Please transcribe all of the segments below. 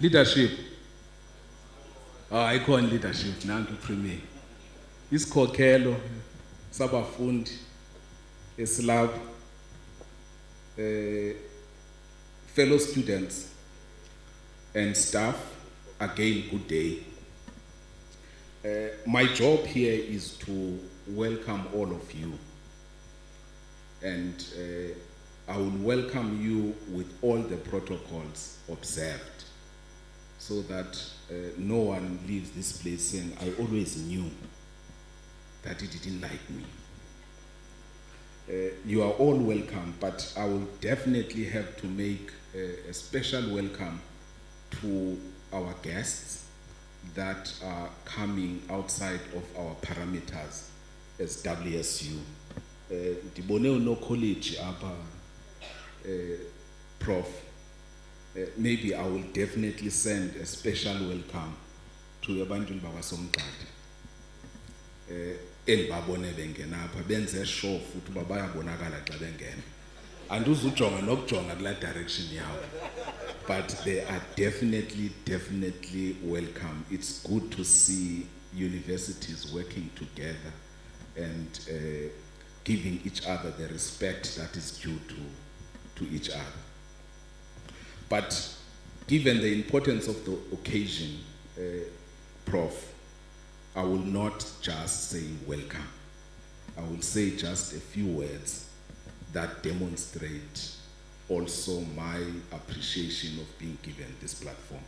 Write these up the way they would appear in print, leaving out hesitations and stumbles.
Leadership. Icon leadership nanku premier. Isikhokhelo sabafundi esilapha fellow students and staff, again good day. My job here is to welcome all of you, and I will welcome you with all the protocols observed, so that no one leaves this place saying, I always knew that he didn't like me. You are all welcome, but I will definitely have to make a special welcome to our guests that are coming outside of our parameters as WSU. Dibone no college apa, Prof. Maybe I will definitely send a special welcome to Abandon Bawasomkati. Elbabone bengena apha benze sure futhi bayabonakala xa bengena. Anduzujonga nokujonga kula direction yawo. But they are definitely welcome. It's good to see universities working together and giving each other the respect that is due to each other. But given the importance of the occasion, Prof, I will not just say welcome. I will say just a few words that demonstrate also my appreciation of being given this platform.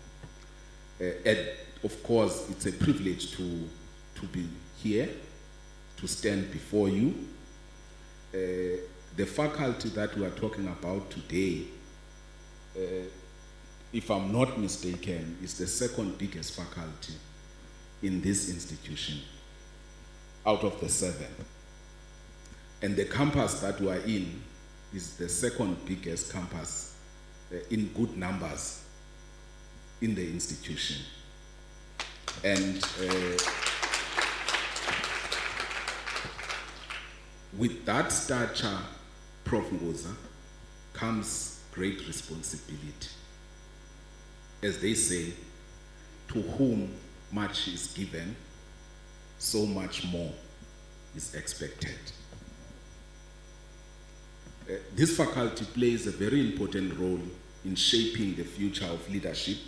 And of course, it's a privilege to be here, to stand before you. The faculty that we are talking about today, if I'm not mistaken, is the second biggest faculty in this institution out of the 7. And the campus that we are in is the second biggest campus in good numbers in the institution. And with that stature, Prof. Ngoza, comes great responsibility. As they say, to whom much is given, so much more is expected. This faculty plays a very important role in shaping the future of leadership,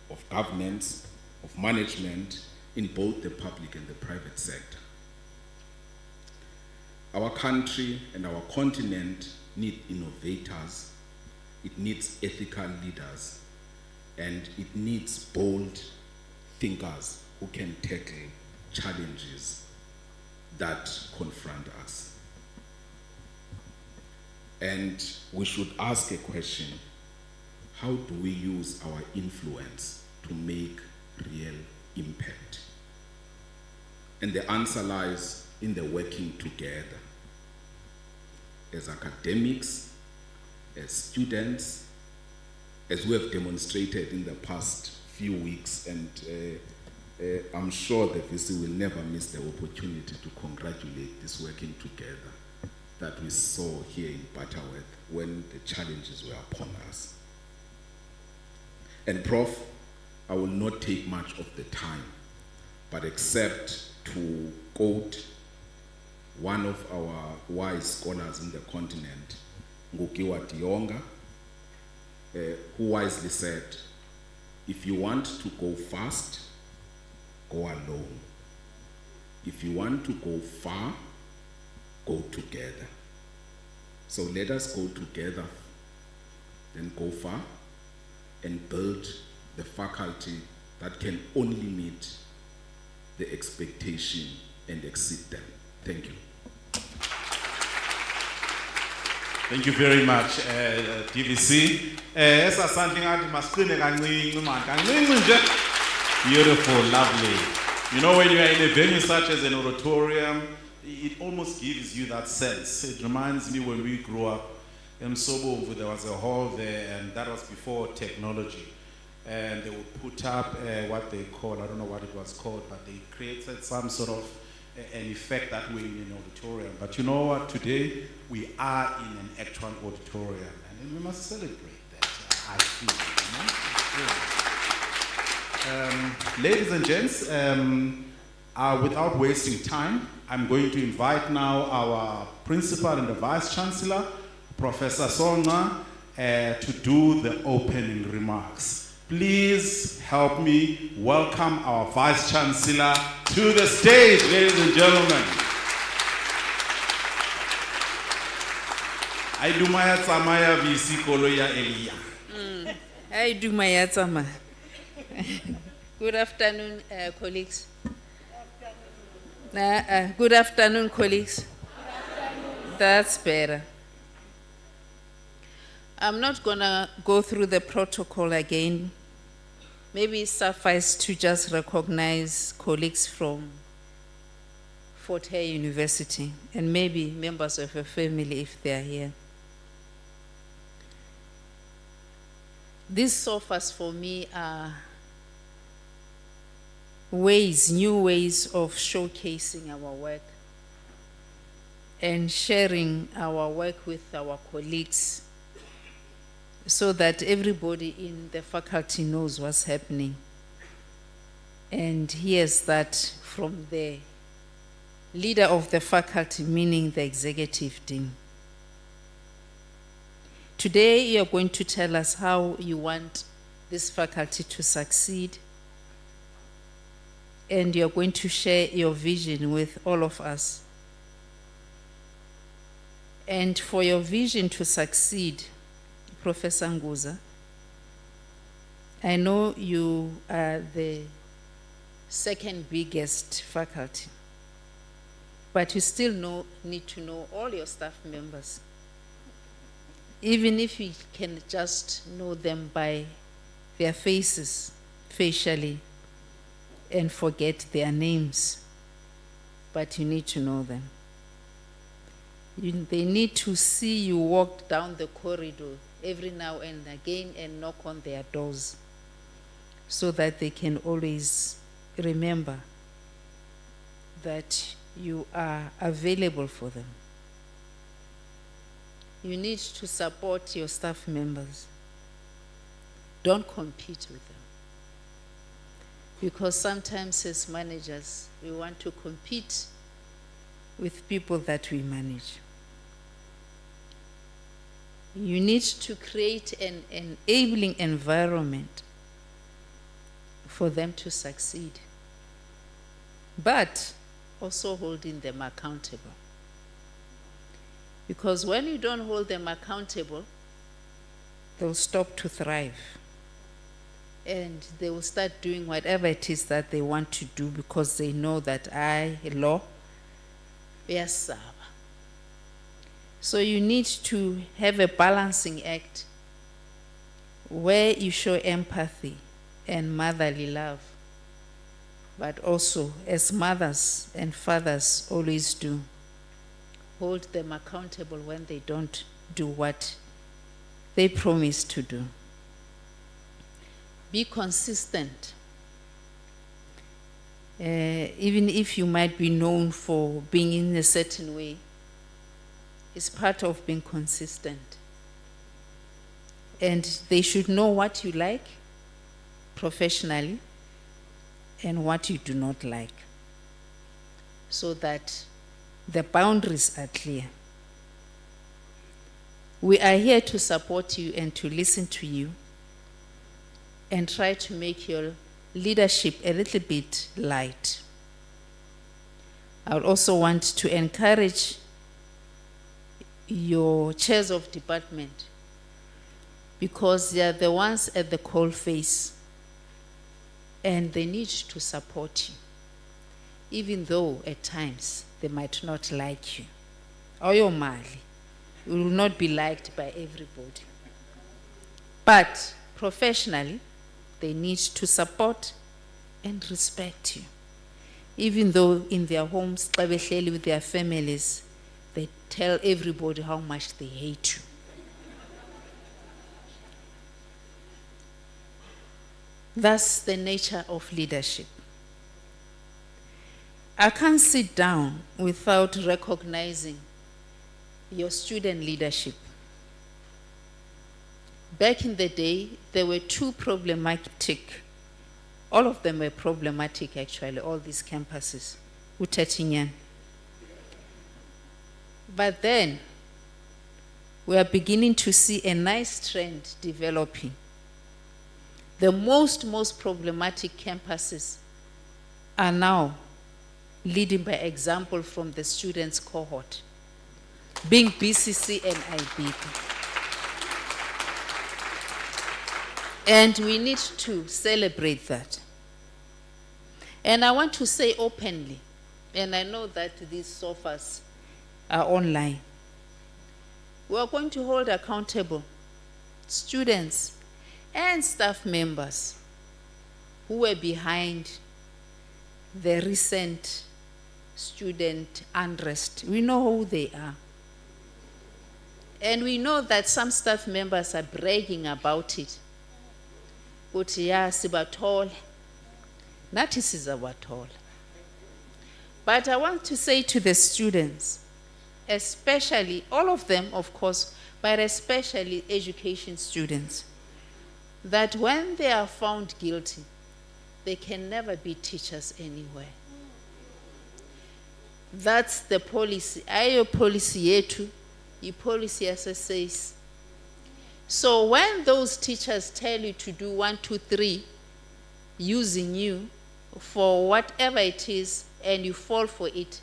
of governance, of management in both the public and the private sector. Our country and our continent need innovators, it needs ethical leaders, and it needs bold thinkers who can tackle challenges that confront us. And we should ask a question: how do we use our influence to make real impact? And the answer lies in the working together. As academics, as students, as we have demonstrated in the past few weeks, and I'm sure the VC will never miss the opportunity to congratulate this working together that we saw here in Butterworth when the challenges were upon us. And Prof, I will not take much of the time, but except to quote one of our wise scholars in the continent, Ngukiwa Dionga, who wisely said, if you want to go fast, go alone. If you want to go far, go together. So let us go together, then go far, and build the faculty that can only meet the expectation and exceed them. Thank you. Thank you very much, DVC. Beautiful, lovely. You know, when you are in a venue such as an auditorium, it almost gives you that sense. It reminds me when we grew up in Sobo, there was a hall there, and that was before technology. And they would put up what they call, I don't know what it was called, but they created some sort of an effect that way in an auditorium. But you know what? Today, we are in an actual auditorium, and we must celebrate that. I feel, you know? Ladies and gents, without wasting time, I'm going to invite now our Principal and the Vice Chancellor, Professor Songa, to do the opening remarks. Please help me welcome our Vice Chancellor to the stage, ladies and gentlemen. I do my Samaya VC Koloya Elia. I do my yatsama. Good afternoon, colleagues. Good afternoon, colleagues. That's better. I'm not gonna go through the protocol again. Maybe it suffice to just recognize colleagues from Fort Hare University and maybe members of your family if they are here. These sofas for me are new ways of showcasing our work and sharing our work with our colleagues so that everybody in the faculty knows what's happening and hears that from the leader of the faculty, meaning the executive dean. Today, you are going to tell us how you want this faculty to succeed, and you are going to share your vision with all of us. And for your vision to succeed, Professor Nguza, I know you are the second biggest faculty, but you still need to know all your staff members. Even if you can just know them by their faces, facially, and forget their names, but you need to know them. They need to see you walk down the corridor every now and again and knock on their doors so that they can always remember that you are available for them. You need to support your staff members. Don't compete with them. Because sometimes as managers, we want to compete with people that we manage. You need to create an enabling environment for them to succeed, but also holding them accountable. Because when you don't hold them accountable, they'll stop to thrive. And they will start doing whatever it is that they want to do because they know that law, yes, so you need to have a balancing act where you show empathy and motherly love, but also, as mothers and fathers always do, hold them accountable when they don't do what they promise to do. Be consistent. Even if you might be known for being in a certain way, it's part of being consistent. And they should know what you like professionally and what you do not like, so that the boundaries are clear. We are here to support you and to listen to you and try to make your leadership a little bit light. I would also want to encourage your chairs of department, because they are the ones at the coal face and they need to support you, even though at times they might not like you. Oyo mali, you will not be liked by everybody. But professionally, they need to support and respect you. Even though in their homes, with their families, they tell everybody how much they hate you. That's the nature of leadership. I can't sit down without recognizing your student leadership. Back in the day, there were two problematic All of them were problematic, actually, all these campuses. Utatinyan. But then, we are beginning to see a nice trend developing. The most problematic campuses are now leading by example from the students' cohort, being BCC and IB. And we need to celebrate that. And I want to say openly, and I know that these sofas are online, we are going to hold accountable students and staff members who were behind the recent student unrest. We know who they are. And we know that some staff members are bragging about it. But yeah, sibatole. Nathi sizabatole. But I want to say to the students, especially, all of them, of course, but especially education students, that when they are found guilty, they can never be teachers anywhere. That's the policy. Ayo policy yetu, I policy says. So when those teachers tell you to do 1, 2, 3, using you for whatever it is, and you fall for it,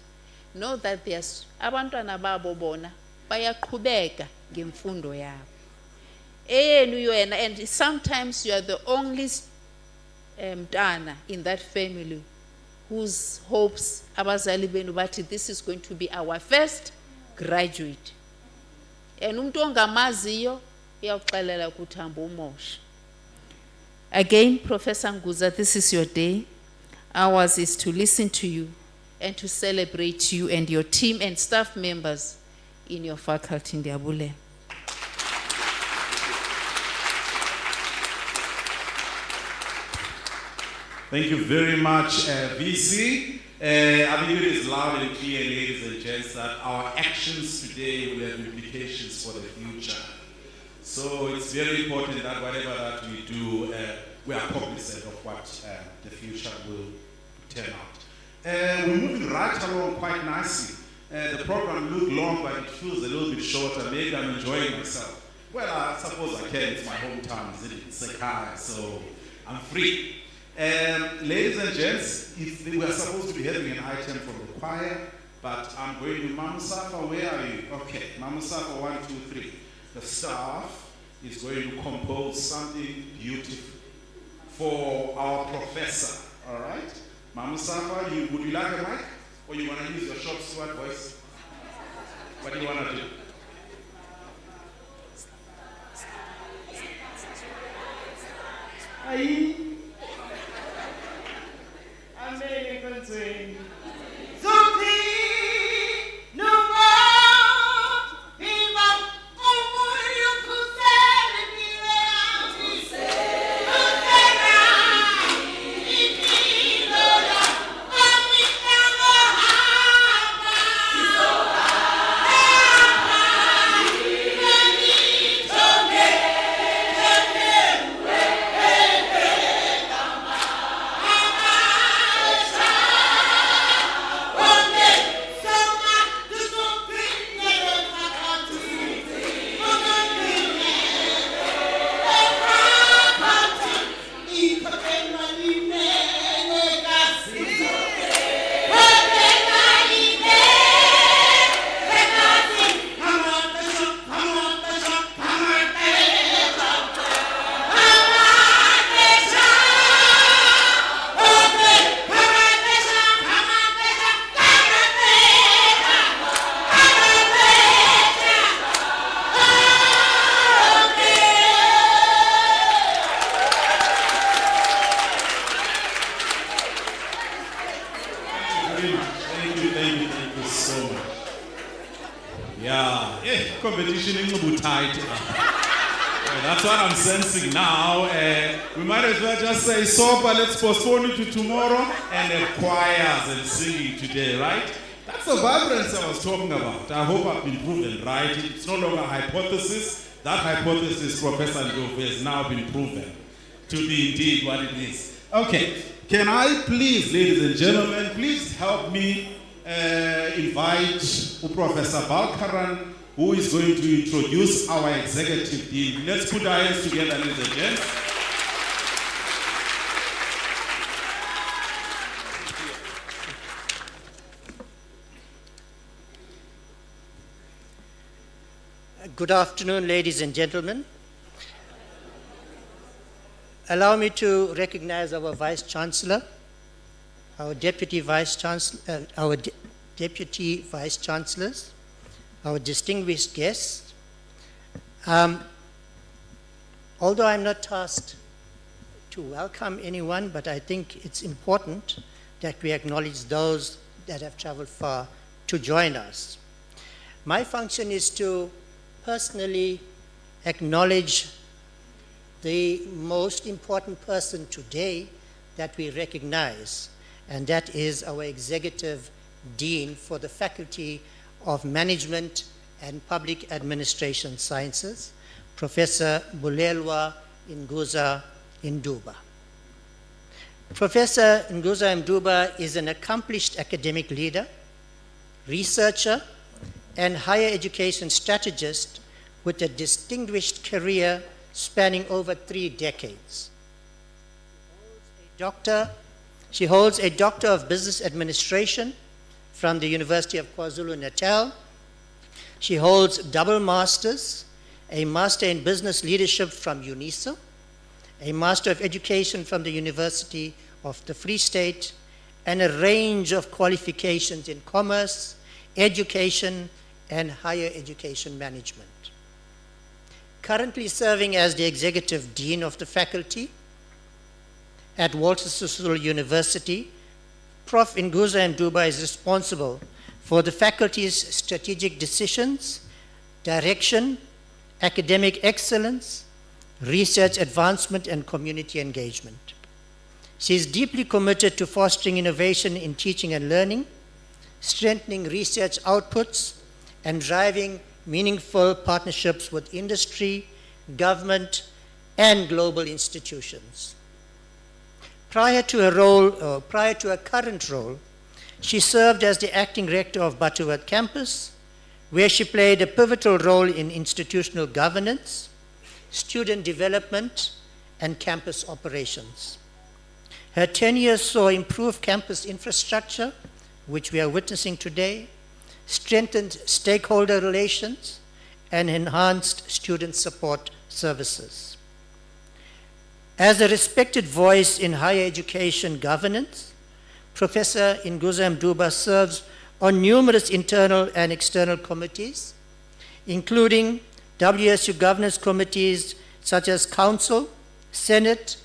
know that there's abantwana babo bona bayaqhubeka ngemfundo yabo. And sometimes you are the only mntana in that family whose hopes abazali benu bathi this is going to be our first graduate. And umuntu ongamaziyo uyawuxelela ukuthi hamba umosha. Again, Professor Nguza, this is your day. Ours is to listen to you and to celebrate you and your team and staff members in your faculty in Diabule. Thank you very much, VC. I believe it is loud and clear, ladies and gents, that our actions today will have implications for the future. So it's very important that whatever that we do, we are cognizant of what the future will turn out. We're moving right along quite nicely. The program looked long, but it feels a little bit shorter. Maybe I'm enjoying myself. Well, I suppose I can. It's my hometown, isn't it? Sekai, so I'm free. Ladies and gents, we were supposed to be having an item from the choir, but I'm going to Mama Safa. Where are you? Okay, Mama Safa, 1, 2, 3. The staff is going to compose something beautiful for our professor. All right, Mama Safa, would you like a mic, or you want to use your short steward voice? What do you want to do? Aye. Amazing. Thank you so much. Yeah, competition in the tight. That's what I'm sensing now. We might as well just say, Sopa, let's postpone it to tomorrow, and the choirs and singing today, right? That's the vibrance I was talking about. I hope I've been proven right. It's no longer a hypothesis. That hypothesis, Professor Ndlovu, has now been proven to be indeed what it is. Okay, can I please, ladies and gentlemen, please help me invite Professor Balkaran, who is going to introduce our executive dean. Let's put our hands together, ladies and gents. Good afternoon, ladies and gentlemen. Allow me to recognize our Vice Chancellor, our Deputy Vice Chancellor, Deputy Vice Chancellors, our distinguished guests. Although I'm not tasked to welcome anyone, but I think it's important that we acknowledge those that have traveled far to join us. My function is to personally acknowledge the most important person today that we recognize, and that is our Executive Dean for the Faculty of Management and Public Administration Sciences, Professor Bulelwa Nguza Nduba. Professor Nguza Nduba is an accomplished academic leader, researcher, and higher education strategist with a distinguished career spanning over 3 decades. She holds a Doctor of Business Administration from the University of KwaZulu-Natal. She holds double masters, a Master in Business Leadership from UNISA, a Master of Education from the University of the Free State, and a range of qualifications in commerce, education, and higher education management. Currently serving as the Executive Dean of the Faculty at Walter Sisulu University, Prof. Nguza Nduba is responsible for the faculty's strategic decisions, direction, academic excellence, research advancement, and community engagement. She is deeply committed to fostering innovation in teaching and learning, strengthening research outputs, and driving meaningful partnerships with industry, government, and global institutions. Prior to her current role, she served as the acting rector of Butterworth campus, where she played a pivotal role in institutional governance, student development, and campus operations. Her tenure saw improved campus infrastructure, which we are witnessing today, strengthened stakeholder relations, and enhanced student support services. As a respected voice in higher education governance, Professor Nguza Nduba serves on numerous internal and external committees, including WSU governance committees such as Council, Senate,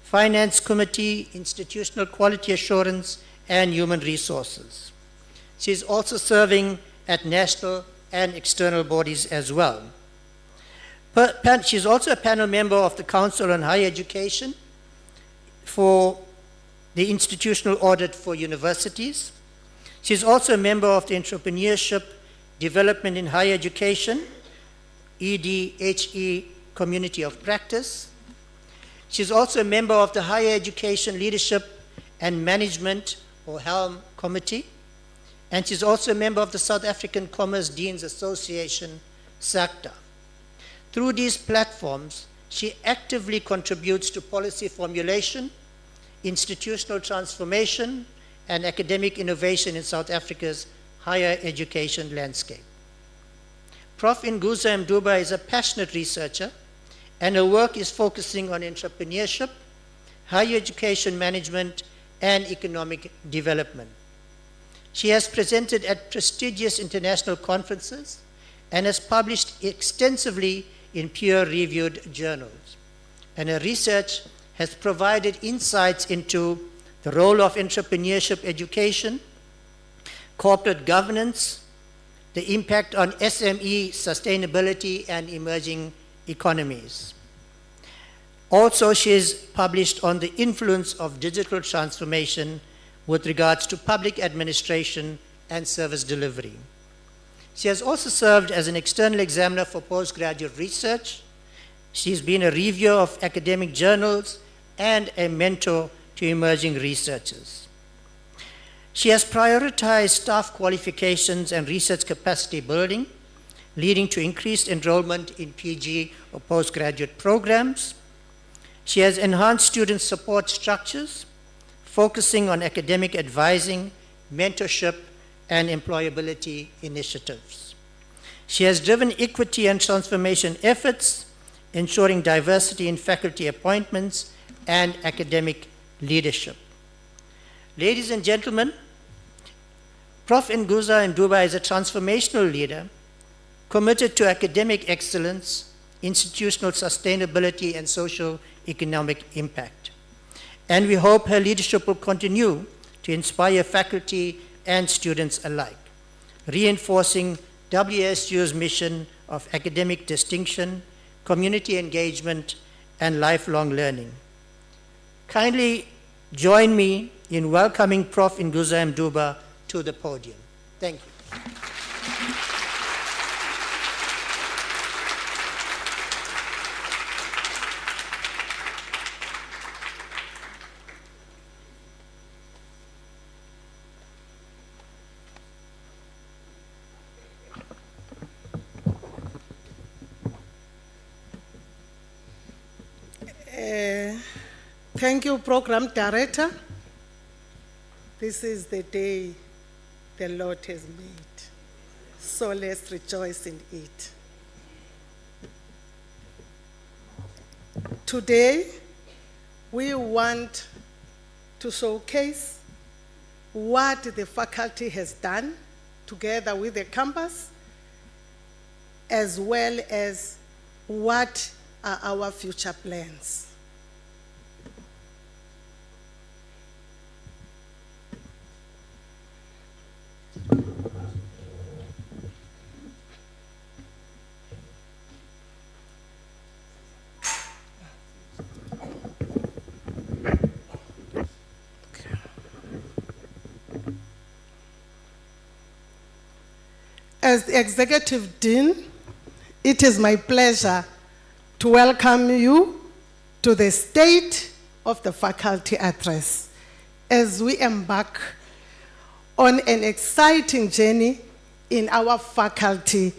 Finance Committee, Institutional Quality Assurance, and Human Resources. She is also serving at national and external bodies as well. She is also a panel member of the Council on Higher Education for the Institutional Audit for Universities. She is also a member of the Entrepreneurship Development in Higher Education, EDHE Community of Practice. She is also a member of the Higher Education Leadership and Management, or HELM Committee, and she's also a member of the South African Commerce Deans Association, SACTA. Through these platforms, she actively contributes to policy formulation, institutional transformation, and academic innovation in South Africa's higher education landscape. Prof. Nguza Nduba is a passionate researcher, and her work is focusing on entrepreneurship, higher education management, and economic development. She has presented at prestigious international conferences and has published extensively in peer-reviewed journals. And her research has provided insights into the role of entrepreneurship education, corporate governance, the impact on SME sustainability and emerging economies. Also, she has published on the influence of digital transformation with regards to public administration and service delivery. She has also served as an external examiner for postgraduate research. She's been a reviewer of academic journals and a mentor to emerging researchers. She has prioritized staff qualifications and research capacity building, leading to increased enrollment in PG or postgraduate programs. She has enhanced student support structures, focusing on academic advising, mentorship, and employability initiatives. She has driven equity and transformation efforts, ensuring diversity in faculty appointments and academic leadership. Ladies and gentlemen, Prof. Nguza Nduba is a transformational leader committed to academic excellence, institutional sustainability, and social economic impact. And we hope her leadership will continue to inspire faculty and students alike, reinforcing WSU's mission of academic distinction, community engagement, and lifelong learning. Kindly join me in welcoming Prof. Nguza Nduba to the podium. Thank you. Thank you, Program Director. This is the day the Lord has made, so let's rejoice in it. Today, we want to showcase what the faculty has done together with the campus, as well as what are our future plans. As the Executive Dean, it is my pleasure to welcome you to the State of the Faculty Address as we embark on an exciting journey in our Faculty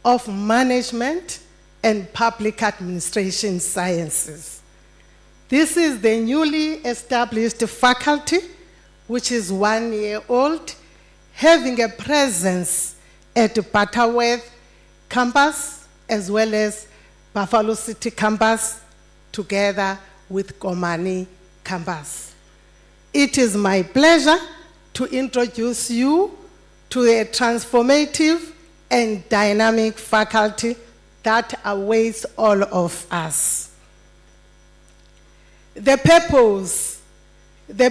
of Management and Public Administration Sciences. This is the newly established faculty, which is 1 year old, having a presence at Butterworth campus as well as Buffalo City campus together with Komani campus. It is my pleasure to introduce you to a transformative and dynamic faculty that awaits all of us. The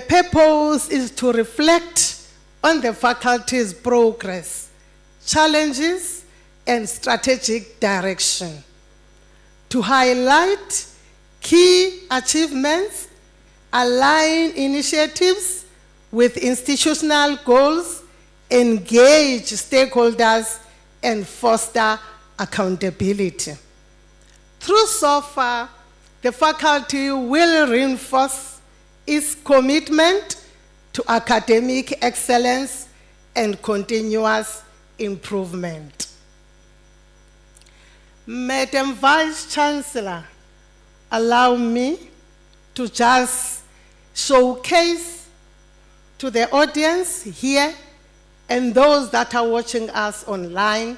purpose is to reflect on the faculty's progress, challenges, and strategic direction, to highlight key achievements, align initiatives with institutional goals, engage stakeholders, and foster accountability. Through SOFA, the faculty will reinforce its commitment to academic excellence and continuous improvement. Madam Vice Chancellor, allow me to just showcase to the audience here and those that are watching us online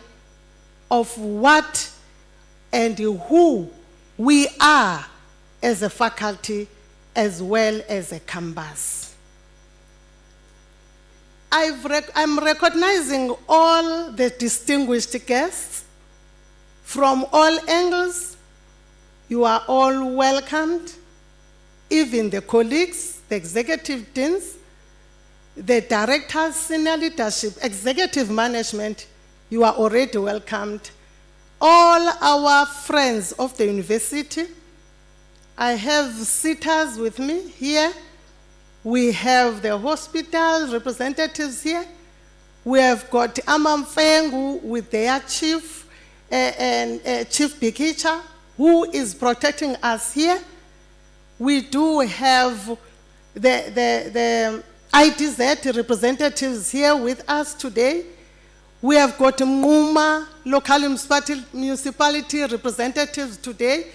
of what and who we are as a faculty as well as a campus. I'm recognizing all the distinguished guests from all angles. You are all welcomed, even the colleagues, the executive deans, the directors, senior leadership, executive management, you are already welcomed. All our friends of the university, I have sitters with me here. We have the hospital representatives here. We have got Amamfengu with their chief, Chief Bikicha, who is protecting us here. We do have the IDZ representatives here with us today. We have got Muma local municipality representatives today.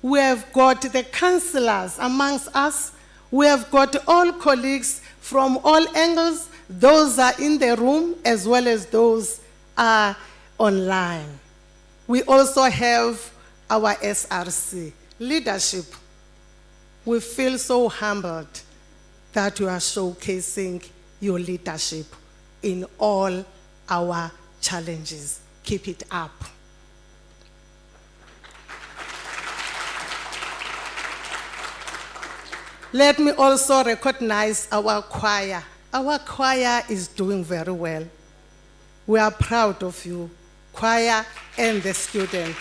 We have got the councillors amongst us. We have got all colleagues from all angles. Those are in the room as well as those are online. We also have our SRC leadership. We feel so humbled that you are showcasing your leadership in all our challenges. Keep it up. Let me also recognize our choir. Our choir is doing very well. We are proud of you, choir and the students.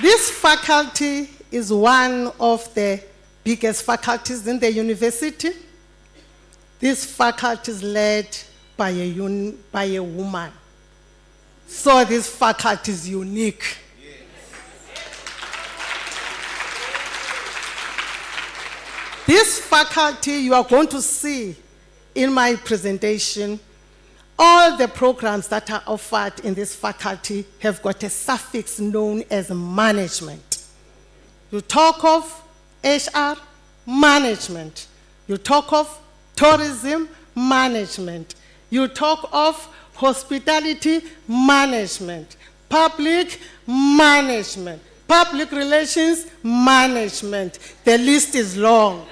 This faculty is one of the biggest faculties in the university. This faculty is led by a woman. So this faculty is unique. This faculty, you are going to see in my presentation, all the programs that are offered in this faculty have got a suffix known as management. You talk of HR, management. You talk of tourism, management. You talk of hospitality, management. Public management. Public relations, management. The list is long.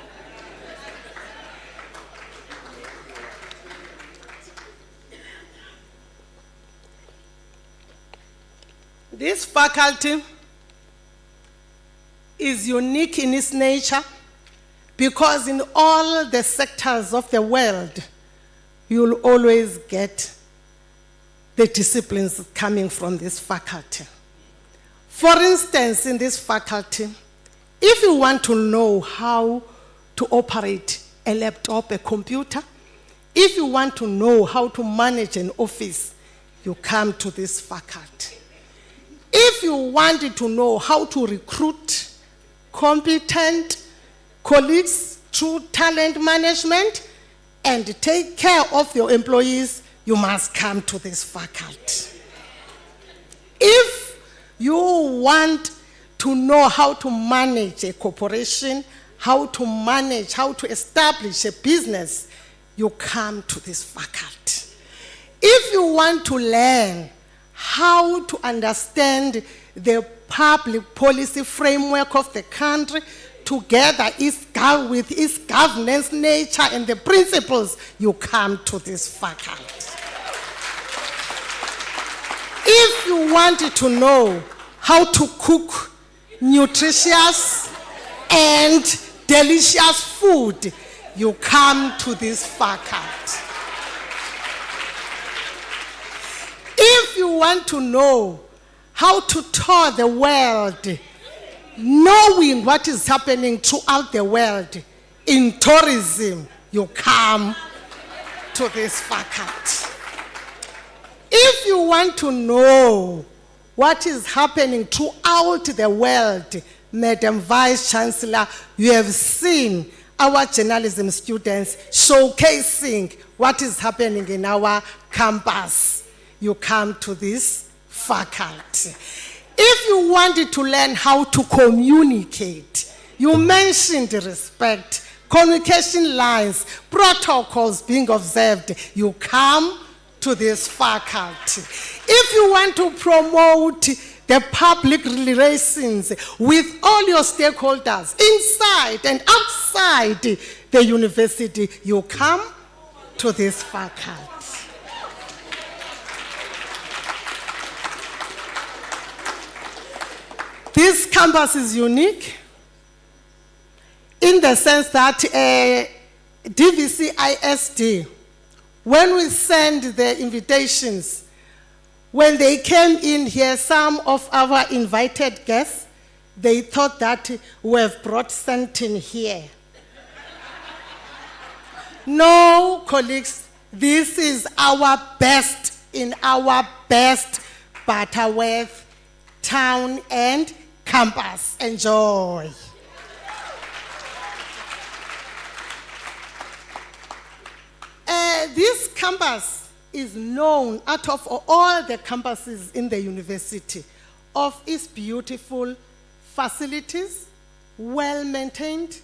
This faculty is unique in its nature because in all the sectors of the world, you'll always get the disciplines coming from this faculty. For instance, in this faculty, if you want to know how to operate a laptop, a computer, if you want to know how to manage an office, you come to this faculty. If you wanted to know how to recruit competent colleagues through talent management and take care of your employees, you must come to this faculty. If you want to know how to manage a corporation, how to establish a business, you come to this faculty. If you want to learn how to understand the public policy framework of the country together with its governance nature and the principles, you come to this faculty. If you wanted to know how to cook nutritious and delicious food, you come to this faculty. If you want to know how to tour the world, knowing what is happening throughout the world in tourism, you come to this faculty. If you want to know what is happening throughout the world, Madam Vice Chancellor, you have seen our journalism students showcasing what is happening in our campus. You come to this faculty. If you wanted to learn how to communicate, you mentioned respect, communication lines, protocols being observed, you come to this faculty. If you want to promote the public relations with all your stakeholders inside and outside the university, you come to this faculty. This campus is unique in the sense that DVC ISD, when we send the invitations, when they came in here, some of our invited guests, they thought that we have brought something here. No, colleagues, this is our best in our best Butterworth town and campus. Enjoy. This campus is known out of all the campuses in the university of its beautiful facilities, well-maintained,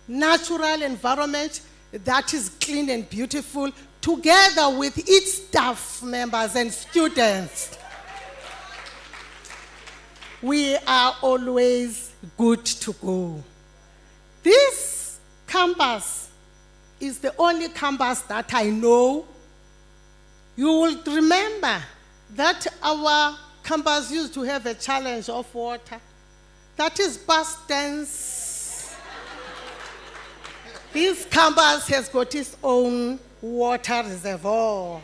natural environment that is clean and beautiful, together with its staff members and students. We are always good to go. This campus is the only campus that I know. You will remember that our campus used to have a challenge of water. That is past tense. This campus has got its own water reservoir.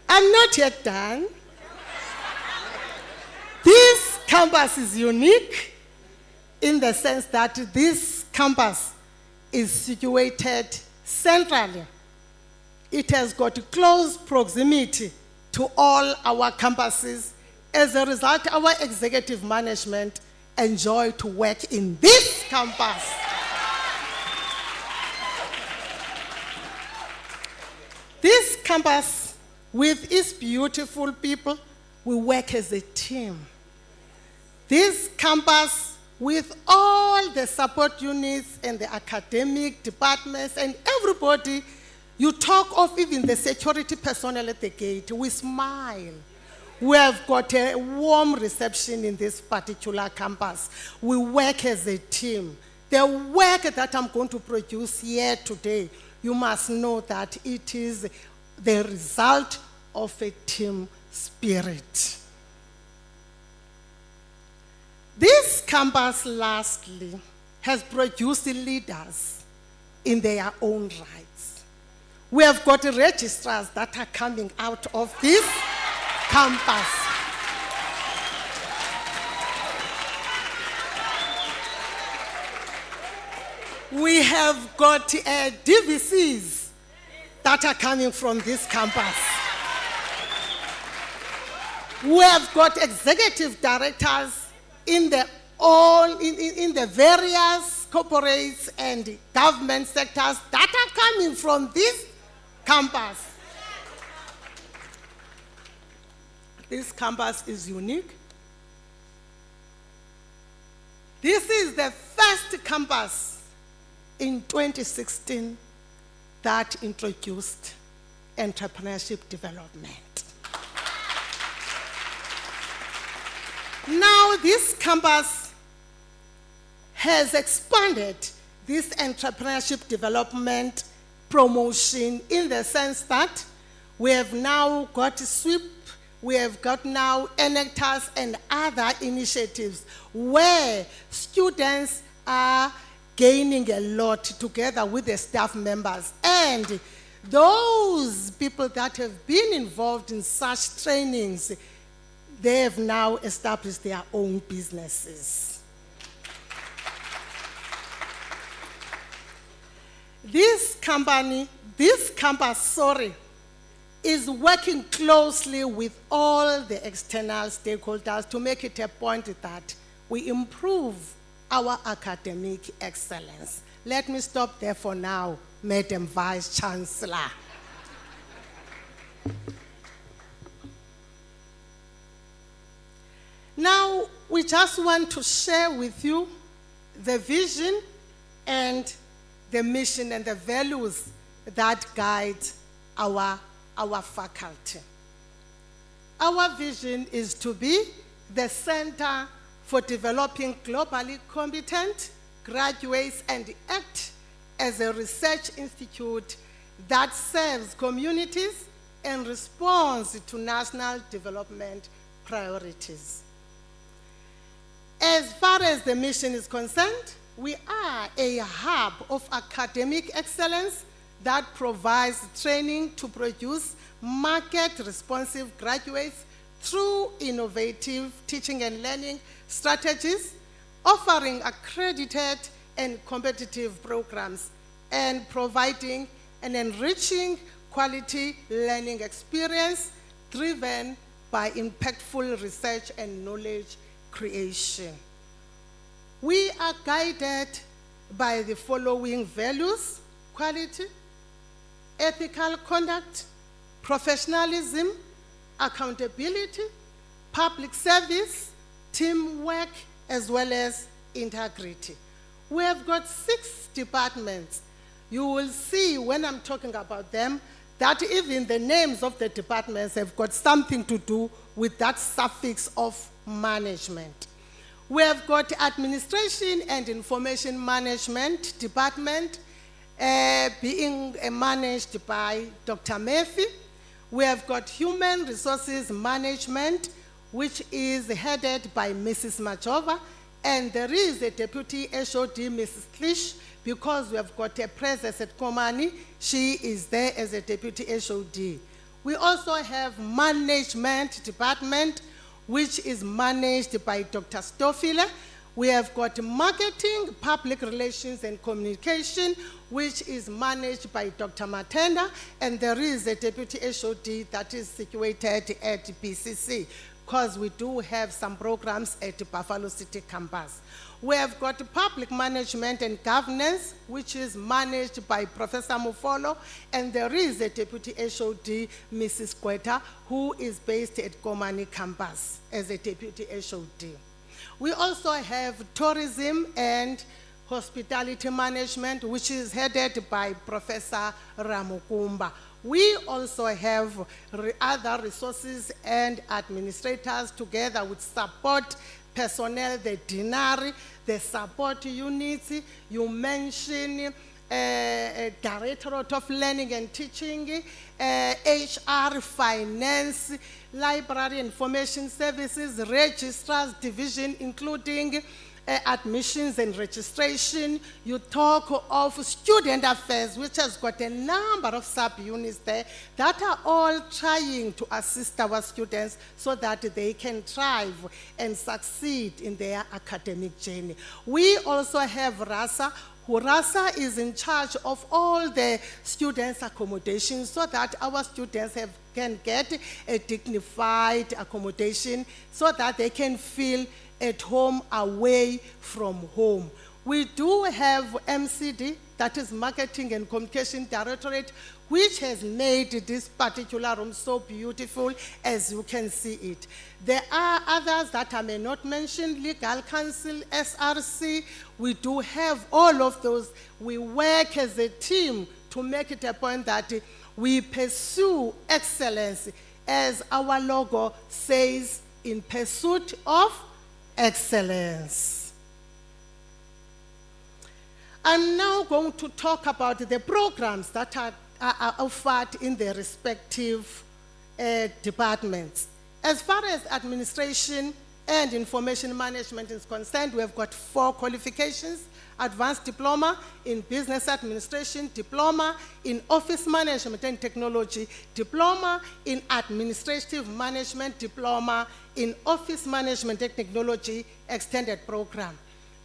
I'm not yet done. This campus is unique in the sense that this campus is situated centrally. It has got close proximity to all our campuses. As a result, our executive management enjoy to work in this campus. This campus, with its beautiful people, we work as a team. This campus, with all the support units and the academic departments and everybody, you talk of even the security personnel at the gate, we smile. We have got a warm reception in this particular campus. We work as a team. The work that I'm going to produce here today, you must know that it is the result of a team spirit. This campus, lastly, has produced leaders in their own rights. We have got registrars that are coming out of this campus. We have got DVCs that are coming from this campus. We have got executive directors in the various corporates and government sectors that are coming from this campus. This campus is unique. This is the first campus in 2016 that introduced entrepreneurship development. Now this campus has expanded this entrepreneurship development promotion in the sense that we have now got SWIP, we have got now Enactors and other initiatives where students are gaining a lot together with the staff members. And those people that have been involved in such trainings, they have now established their own businesses. This campus, is working closely with all the external stakeholders to make it a point that we improve our academic excellence. Let me stop there for now, Madam Vice Chancellor. Now, we just want to share with you the vision and the mission and the values that guide our faculty. Our vision is to be the center for developing globally competent graduates and act as a research institute that serves communities and responds to national development priorities. As far as the mission is concerned, we are a hub of academic excellence that provides training to produce market-responsive graduates through innovative teaching and learning strategies, offering accredited and competitive programs, and providing an enriching quality learning experience driven by impactful research and knowledge creation. We are guided by the following values: quality, ethical conduct, professionalism, accountability, public service, teamwork, as well as integrity. We have got 6 departments. You will see when I'm talking about them that even the names of the departments have got something to do with that suffix of management. We have got Administration and Information Management Department being managed by Dr. Murphy. We have got Human Resources Management, which is headed by Mrs. Machova, and there is a Deputy HOD, Mrs. Klish, because we have got a presence at Komani. She is there as a Deputy HOD. We also have Management Department, which is managed by Dr. Stoffile. We have got Marketing, Public Relations and Communication, which is managed by Dr. Matenda, and there is a Deputy HOD that is situated at BCC, because we do have some programs at the Buffalo City campus. We have got Public Management and Governance, which is managed by Professor Mufolo, and there is a Deputy HOD, Mrs. Kweta, who is based at Komani campus as a Deputy HOD. We also have Tourism and Hospitality Management, which is headed by Professor Ramukumba. We also have other resources and administrators together with support personnel, the DINARI, the support units. You mentioned Directorate of Learning and Teaching, HR, Finance, Library Information Services, Registrars Division, including admissions and registration. You talk of Student Affairs, which has got a number of sub-units there that are all trying to assist our students so that they can thrive and succeed in their academic journey. We also have RASA. RASA is in charge of all the students' accommodation so that our students can get a dignified accommodation so that they can feel at home away from home. We do have MCD, that is Marketing and Communication Directorate, which has made this particular room so beautiful as you can see it. There are others that I may not mention: Legal Counsel, SRC. We do have all of those. We work as a team to make it a point that we pursue excellence, as our logo says, in pursuit of excellence. I'm now going to talk about the programs that are offered in the respective departments. As far as Administration and Information Management is concerned, we have got 4 qualifications: Advanced Diploma in Business Administration, Diploma in Office Management and Technology, Diploma in Administrative Management, Diploma in Office Management and Technology Extended Program.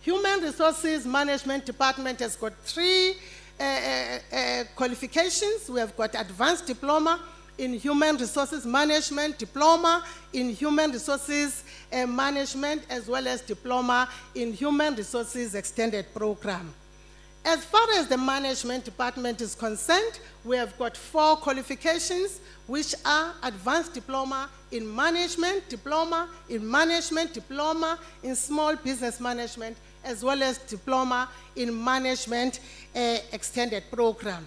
Human Resources Management Department has got 3 qualifications. We have got Advanced Diploma in Human Resources Management, Diploma in Human Resources Management, as well as Diploma in Human Resources Extended Program. As far as the Management Department is concerned, we have got 4 qualifications, which are Advanced Diploma in Management, Diploma in Management, Diploma in Small Business Management, as well as Diploma in Management Extended Program.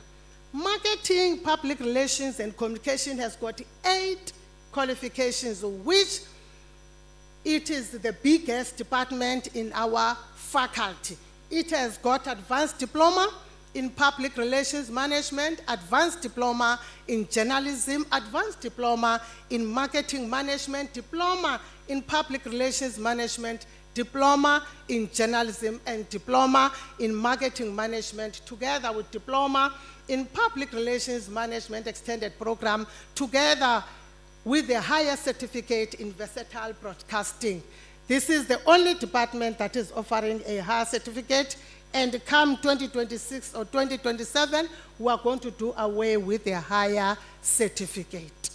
Marketing, Public Relations and Communication has got 8 qualifications, which it is the biggest department in our faculty. It has got Advanced Diploma in Public Relations Management, Advanced Diploma in Journalism, Advanced Diploma in Marketing Management, Diploma in Public Relations Management, Diploma in Journalism, and Diploma in Marketing Management, together with Diploma in Public Relations Management Extended Program, together with the higher certificate in versatile broadcasting. This is the only department that is offering a higher certificate, and come 2026 or 2027, we are going to do away with the higher certificate.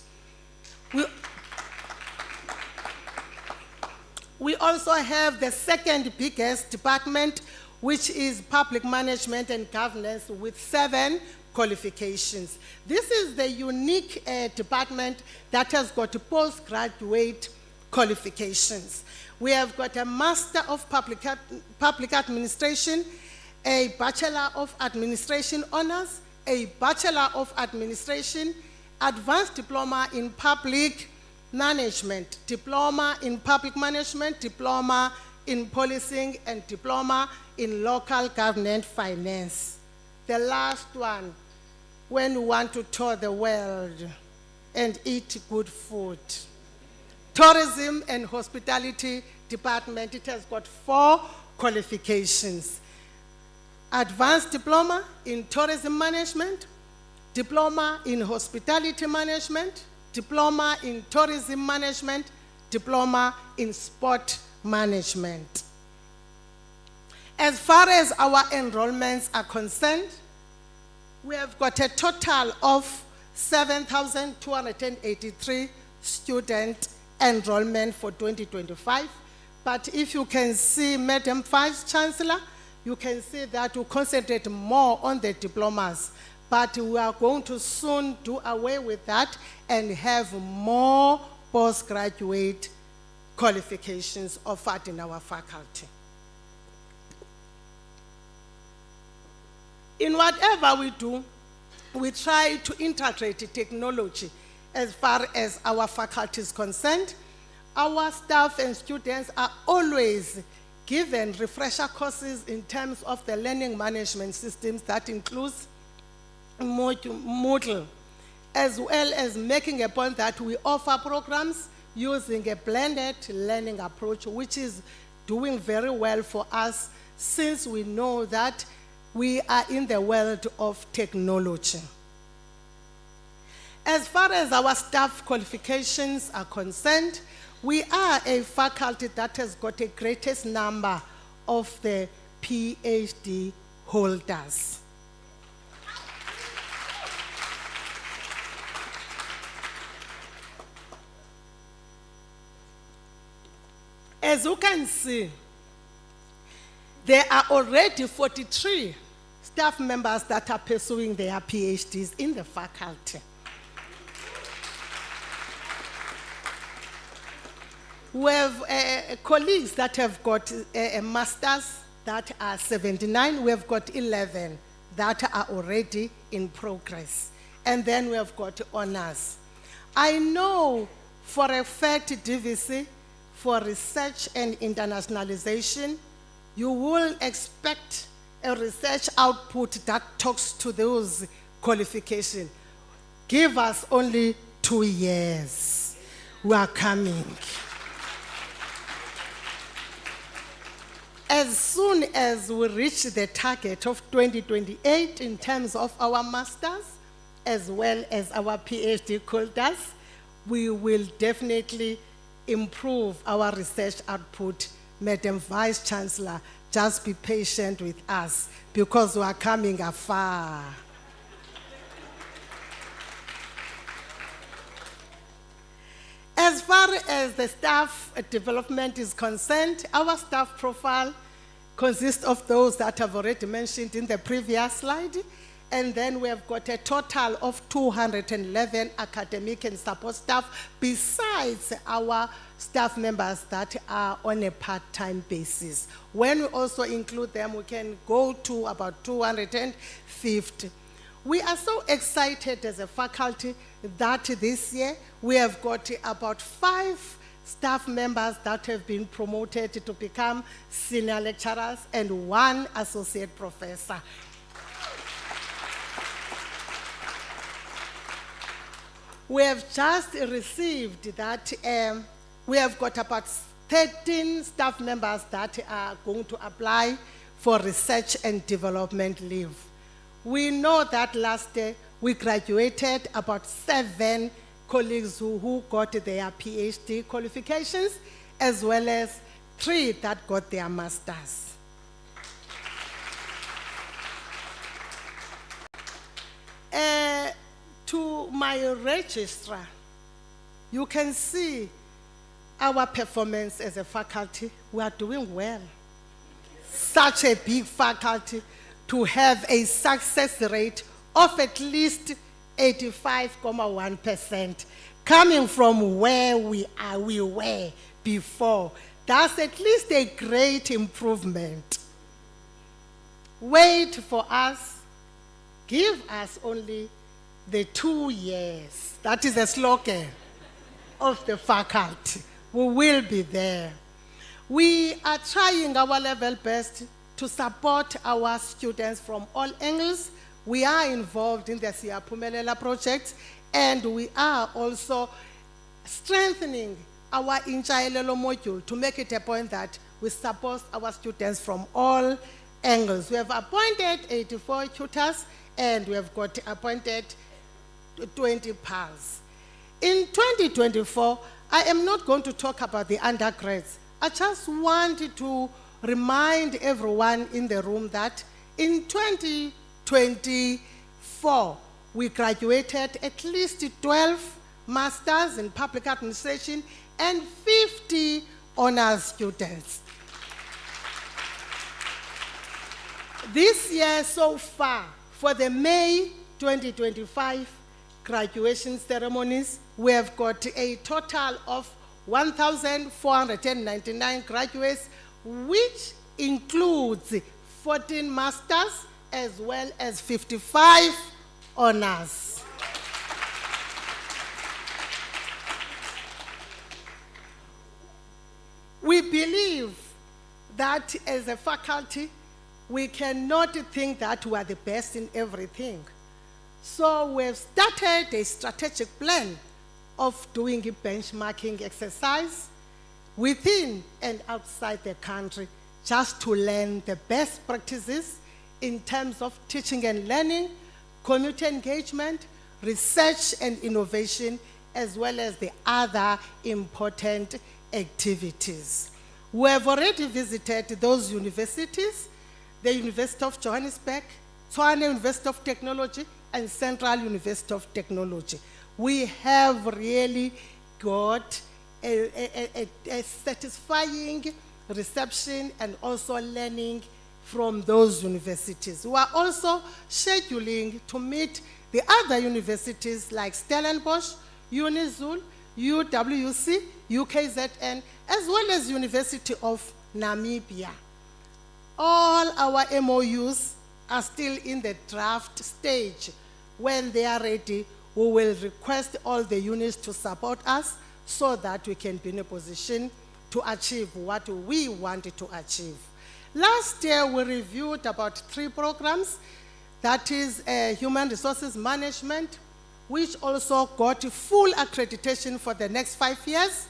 We We also have the second biggest department, which is public management and governance, with 7 qualifications. This is the unique department that has got postgraduate qualifications. We have got a Master of Public Administration, a Bachelor of Administration Honors, a Bachelor of Administration, Advanced Diploma in Public Management, Diploma in Public Management, Diploma in Policing, and Diploma in Local Government Finance. The last one, when you want to tour the world and eat good food. Tourism and Hospitality Department, it has got 4 qualifications. Advanced Diploma in Tourism Management, Diploma in Hospitality Management, Diploma in Tourism Management, Diploma in Sport Management. As far as our enrollments are concerned, we have got a total of 7,283 student enrollment for 2025. But if you can see, Madam Vice Chancellor, you can see that we concentrate more on the diplomas. But we are going to soon do away with that and have more postgraduate qualifications offered in our faculty. In whatever we do, we try to integrate technology as far as our faculty is concerned. Our staff and students are always given refresher courses in terms of the learning management systems that includes Moodle, as well as making a point that we offer programs using a blended learning approach, which is doing very well for us since we know that we are in the world of technology. As far as our staff qualifications are concerned, we are a faculty that has got the greatest number of the PhD holders. As you can see, there are already 43 staff members that are pursuing their PhDs in the faculty. We have colleagues that have got a master's that are 79. We have got 11 that are already in progress. And then we have got honors. I know for a fact, DVC, for research and internationalization, you will expect a research output that talks to those qualifications. Give us only 2 years. We are coming. As soon as we reach the target of 2028 in terms of our masters, as well as our PhD holders, we will definitely improve our research output. Madam Vice Chancellor, just be patient with us because we are coming afar. As far as the staff development is concerned, our staff profile consists of those that I've already mentioned in the previous slide. And then we have got a total of 211 academic and support staff, besides our staff members that are on a part-time basis. When we also include them, we can go to about 250. We are so excited as a faculty that this year we have got about 5 staff members that have been promoted to become senior lecturers and 1 associate professor. We have just received that we have got about 13 staff members that are going to apply for research and development leave. We know that last year we graduated about 7 colleagues who got their PhD qualifications, as well as 3 that got their masters. To my registrar, you can see our performance as a faculty, we are doing well. Such a big faculty to have a success rate of at least 85.1%, coming from where we were before. That's at least a great improvement. Wait for us, give us only the 2 years. That is the slogan of the faculty. We will be there. We are trying our level best to support our students from all angles. We are involved in the Siyaphumelela project, and we are also strengthening our Inchayelelo module to make it a point that we support our students from all angles. We have appointed 84 tutors, and we have got appointed 20 PALs. In 2024, I am not going to talk about the undergrads. I just wanted to remind everyone in the room that in 2024, we graduated at least 12 masters in public administration and 50 honors students. This year so far, for the May 2025 graduation ceremonies, we have got a total of 1,499 graduates, which includes 14 masters as well as 55 honors. We believe that as a faculty, we cannot think that we are the best in everything. So we've started a strategic plan of doing a benchmarking exercise within and outside the country, just to learn the best practices in terms of teaching and learning, community engagement, research and innovation, as well as the other important activities. We have already visited those universities, the University of Johannesburg, Tshwane University of Technology, and Central University of Technology. We have really got a satisfying reception and also learning from those universities. We are also scheduling to meet the other universities like Stellenbosch, UniZul, UWC, UKZN, as well as University of Namibia. All our MOUs are still in the draft stage. When they are ready, we will request all the units to support us so that we can be in a position to achieve what we wanted to achieve. Last year, we reviewed about 3 programs. That is human resources management, which also got full accreditation for the next 5 years.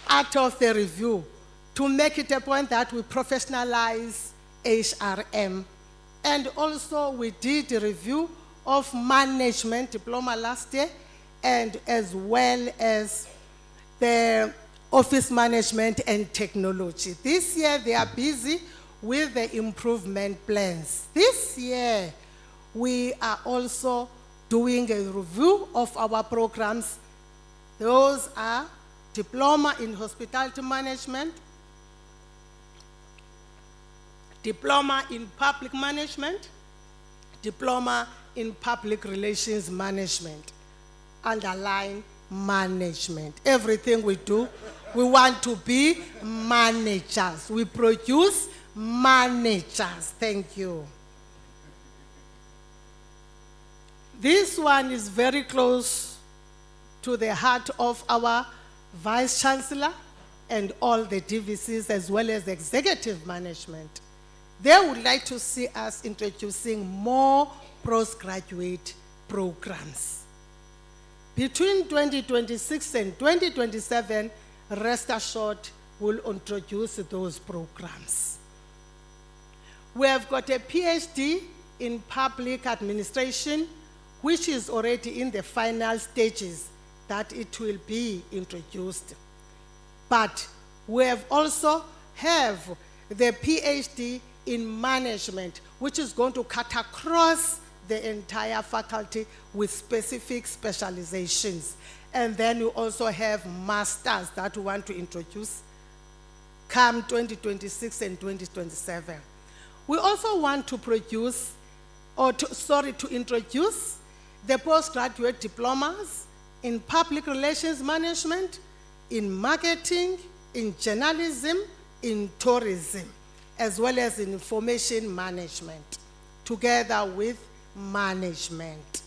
Out of the review, to make it a point that we professionalize HRM. And also we did a review of management diploma last year, and as well as the office management and technology. This year they are busy with the improvement plans. This year we are also doing a review of our programs. Those are diploma in hospitality management, diploma in public management, diploma in public relations management. Underline management. Everything we do, we want to be managers. We produce managers. Thank you. This one is very close to the heart of our Vice Chancellor and all the DVCs as well as the executive management. They would like to see us introducing more postgraduate programs. Between 2026 and 2027, rest assured, we'll introduce those programs. We have got a PhD in public administration, which is already in the final stages that it will be introduced. But we have also have the PhD in management, which is going to cut across the entire faculty with specific specializations. And then we also have masters that we want to introduce come 2026 and 2027. We also want to introduce the postgraduate diplomas in public relations management, in marketing, in journalism, in tourism, as well as in information management, together with management.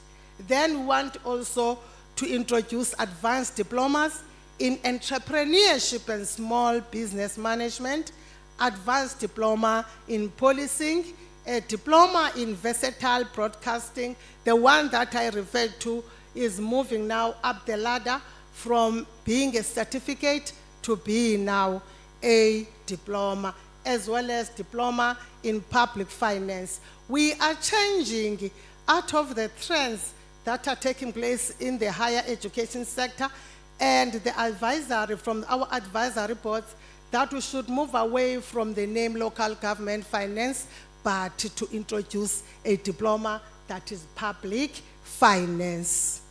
Then we want also to introduce advanced diplomas in entrepreneurship and small business management, advanced diploma in policing, a diploma in versatile broadcasting. The one that I referred to is moving now up the ladder from being a certificate to being now a diploma, as well as diploma in public finance. We are changing out of the trends that are taking place in the higher education sector and the advisory from our advisory boards that we should move away from the name local government finance, but to introduce a diploma that is public finance.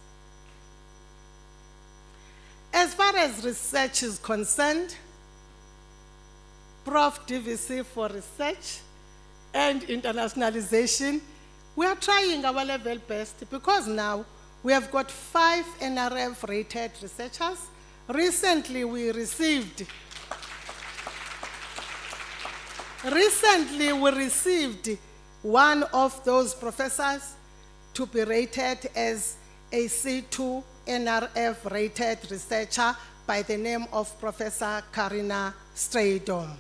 As far as research is concerned, Prof. DVC for research and internationalization, we are trying our level best because now we have got 5 NRF rated researchers. Recently we received one of those professors to be rated as a C2 NRF rated researcher by the name of Professor Karina Straydom.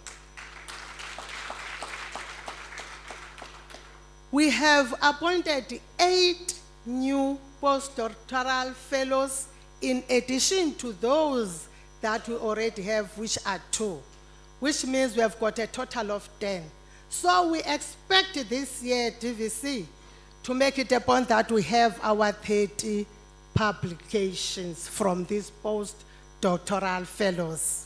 We have appointed 8 new postdoctoral fellows in addition to those that we already have, which are 2, which means we have got a total of 10. So we expect this year, DVC, to make it a point that we have our 30 publications from these postdoctoral fellows.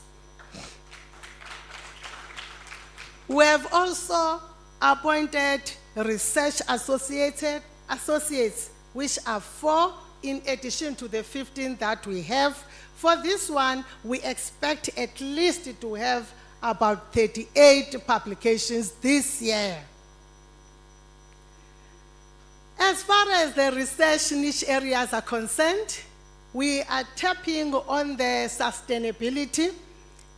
We have also appointed research associates, which are 4 in addition to the 15 that we have. For this one, we expect at least to have about 38 publications this year. As far as the research niche areas are concerned, we are tapping on the sustainability,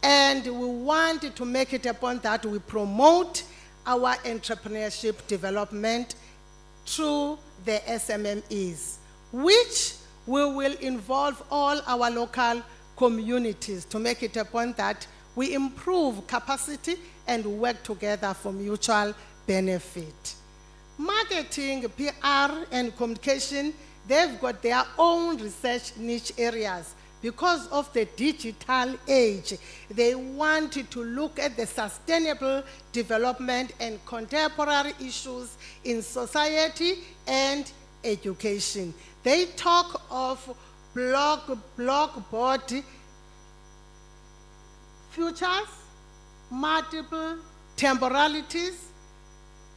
and we want to make it a point that we promote our entrepreneurship development through the SMMEs, which we will involve all our local communities to make it a point that we improve capacity and work together for mutual benefit. Marketing, PR, and communication, they've got their own research niche areas. Because of the digital age, they wanted to look at the sustainable development and contemporary issues in society and education. They talk of blockboard futures, multiple temporalities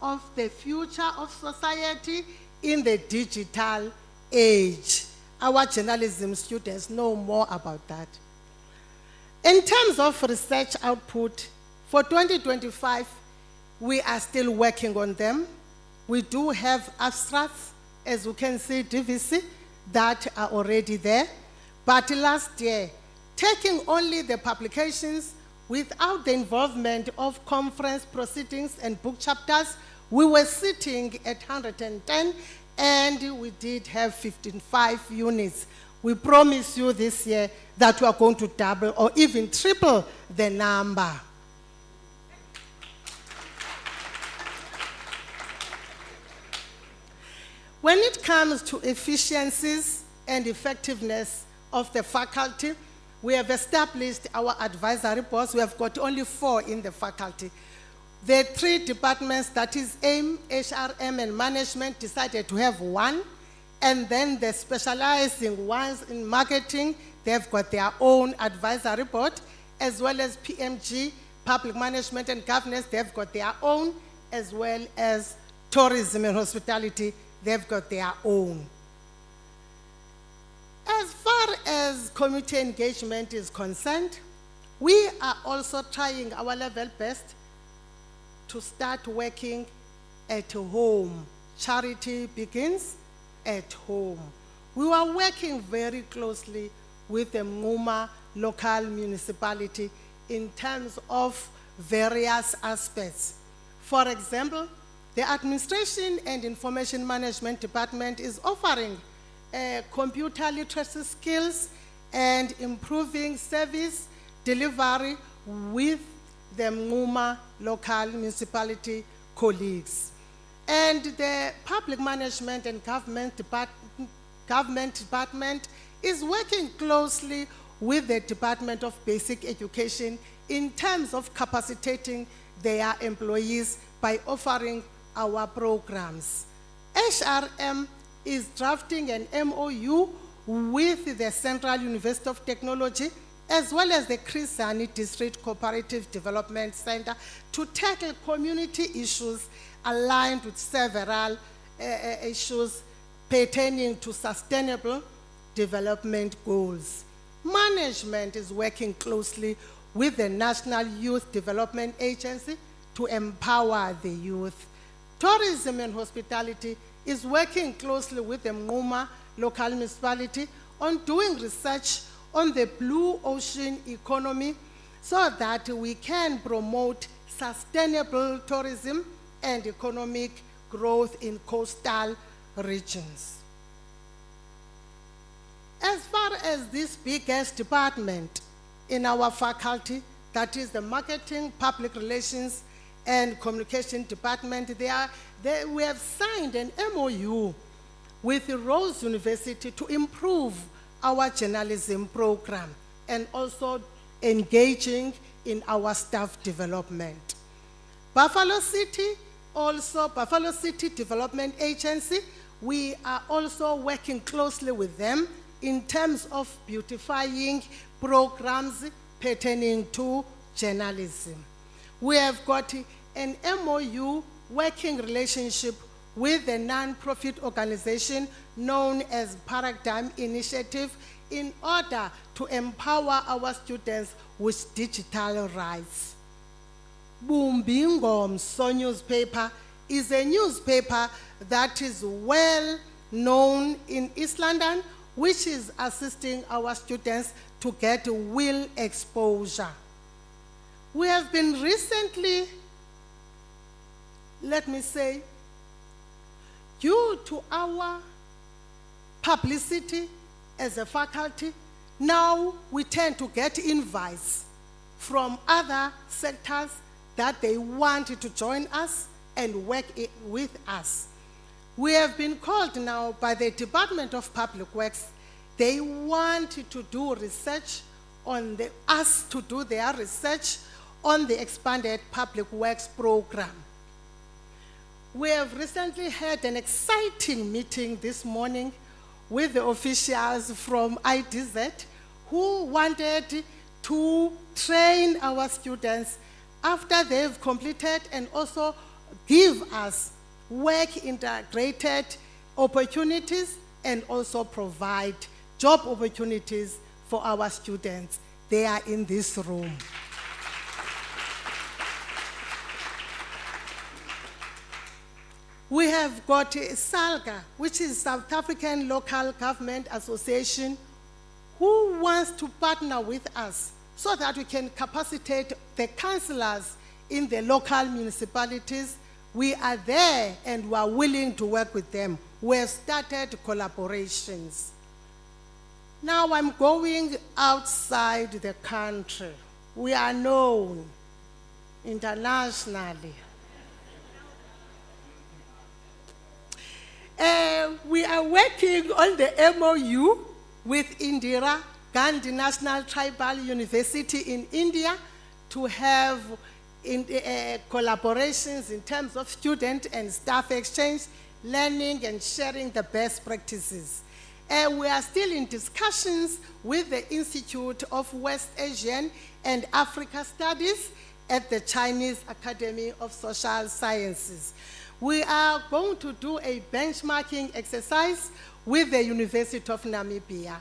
of the future of society in the digital age. Our journalism students know more about that. In terms of research output, for 2025, we are still working on them. We do have abstracts, as you can see, DVC, that are already there. But last year, taking only the publications without the involvement of conference proceedings and book chapters, we were sitting at 110, and we did have 55 units. We promise you this year that we are going to double or even triple the number. When it comes to efficiencies and effectiveness of the faculty, we have established our advisory boards. We have got only 4 in the faculty. The 3 departments, that is AIM, HRM, and management, decided to have 1. And then the specializing ones in marketing, they've got their own advisory board, as well as PMG, public management and governance, they've got their own, as well as tourism and hospitality, they've got their own. As far as community engagement is concerned, we are also trying our level best to start working at home. Charity begins at home. We were working very closely with the Nguma local municipality in terms of various aspects. For example, the Administration and Information Management Department is offering computer literacy skills and improving service delivery with the Nguma local municipality colleagues. And the Public Management and Government Department is working closely with the Department of Basic Education in terms of capacitating their employees by offering our programs. HRM is drafting an MOU with the Central University of Technology as well as the Chris Hani District Cooperative Development Center to tackle community issues aligned with several issues pertaining to sustainable development goals. Management is working closely with the National Youth Development Agency to empower the youth. Tourism and Hospitality is working closely with the Nguma local municipality on doing research on the blue ocean economy so that we can promote sustainable tourism and economic growth in coastal regions. As far as this biggest department in our faculty, that is the Marketing, Public Relations, and Communication Department, we have signed an MOU with Rose University to improve our journalism program and also engaging in our staff development. Buffalo City Development Agency, we are also working closely with them in terms of beautifying programs pertaining to journalism. We have got an MOU working relationship with the non-profit organization known as Paradigm Initiative in order to empower our students with digital rights. Bumbingomso newspaper is a newspaper that is well known in East London, which is assisting our students to get real exposure. We have been recently, let me say, due to our publicity as a faculty, now we tend to get invites from other sectors that they want to join us and work with us. We have been called now by the Department of Public Works. They want to do research on us to do their research on the expanded public works program. We have recently had an exciting meeting this morning with the officials from IDZ who wanted to train our students after they've completed and also give us work integrated opportunities and also provide job opportunities for our students. They are in this room. We have got SALGA, which is South African Local Government Association, who wants to partner with us so that we can capacitate the councillors in the local municipalities. We are there and we are willing to work with them. We have started collaborations. Now I'm going outside the country. We are known internationally. We are working on the MOU with Indira Gandhi National Tribal University in India to have collaborations in terms of student and staff exchange, learning and sharing the best practices. We are still in discussions with the Institute of West Asian and Africa Studies at the Chinese Academy of Social Sciences. we are going to do a benchmarking exercise with the University of Namibia.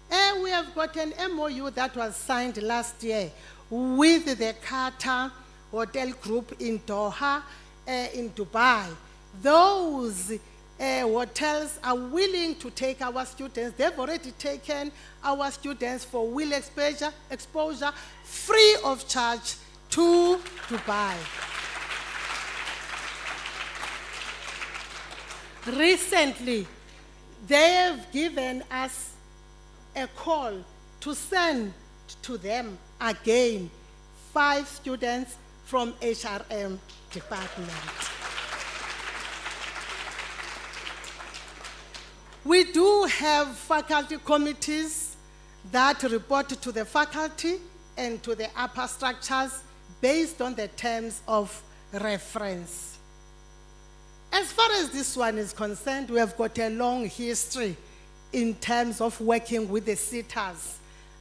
And we have got an MOU that was signed last year with the Qatar Hotel Group in Doha, in Dubai. Those hotels are willing to take our students. They've already taken our students for wheel exposure free of charge to Dubai. Recently, they have given us a call to send to them again 5 students from HRM department. We do have faculty committees that report to the faculty and to the upper structures based on the terms of reference. As far as this one is concerned, we have got a long history in terms of working with the sitters.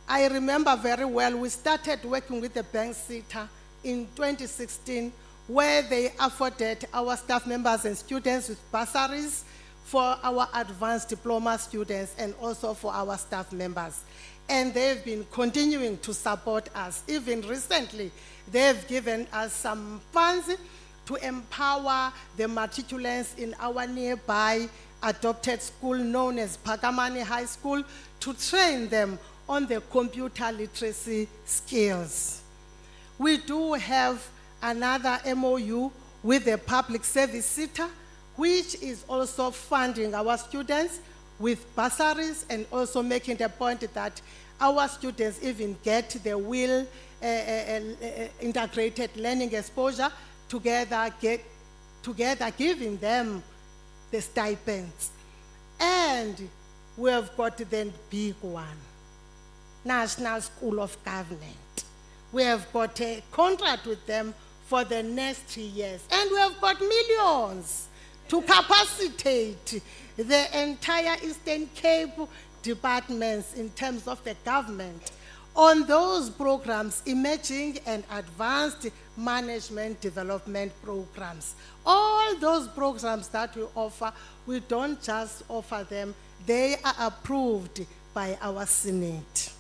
I remember very well, we started working with the bank sitter in 2016, where they afforded our staff members and students with bursaries for our advanced diploma students and also for our staff members. And they've been continuing to support us. Even recently, they've given us some funds to empower the matriculants in our nearby adopted school known as Pakamani High School to train them on the computer literacy skills. We do have another MOU with the public service sitter, which is also funding our students with bursaries and also making the point that our students even get the wheel integrated learning exposure together giving them the stipends. And we have got the big one, National School of Government. We have got a contract with them for the next 3 years. And we have got millions to capacitate the entire Eastern Cape departments in terms of the government on those programs, emerging and advanced management development programs. All those programs that we offer, we don't just offer them, they are approved by our Senate.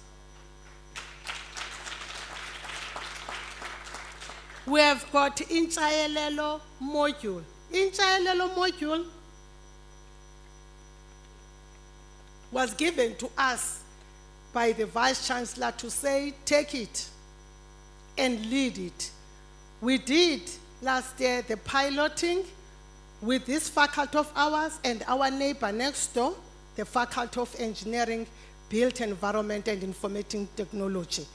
We have got Inchayelelo module. Inchayelelo module was given to us by the Vice Chancellor to say, take it and lead it. We did last year the piloting with this faculty of ours and our neighbor next door, the Faculty of Engineering, Built Environment and Information Technology.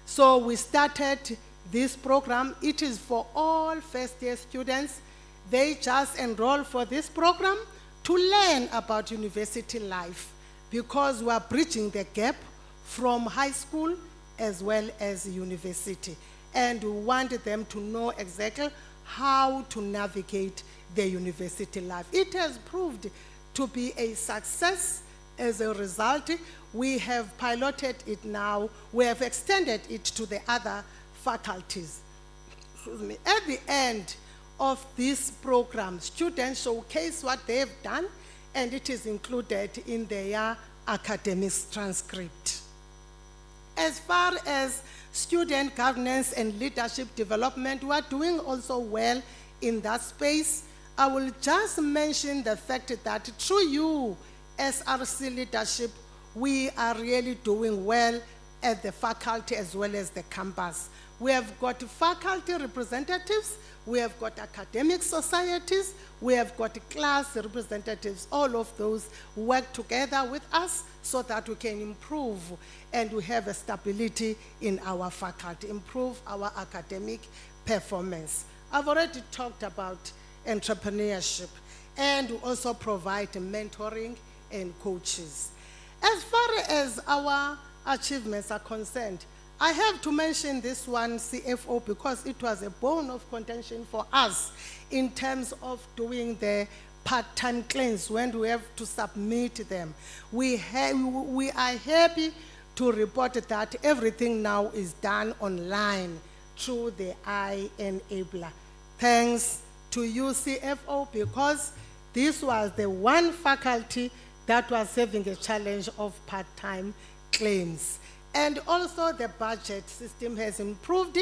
So we started this program. It is for all first-year students. They just enroll for this program to learn about university life, because we are bridging the gap from high school as well as university. And we want them to know exactly how to navigate the university life. It has proved to be a success. As a result, we have piloted it now. We have extended it to the other faculties. Excuse me. At the end of this program, students showcase what they've done, and it is included in their academic transcript. As far as student governance and leadership development, we are doing also well in that space. I will just mention the fact that through you, SRC leadership, we are really doing well at the faculty as well as the campus. We have got faculty representatives, we have got academic societies, we have got class representatives. All of those work together with us so that we can improve and we have a stability in our faculty, improve our academic performance. I've already talked about entrepreneurship, and we also provide mentoring and coaches. As far as our achievements are concerned, I have to mention this one, CFO, because it was a bone of contention for us in terms of doing the part-time claims when we have to submit them. We are happy to report that everything now is done online through the I-Enabler. Thanks to UCFO because this was the one faculty that was having a challenge of part-time claims. And also the budget system has improved.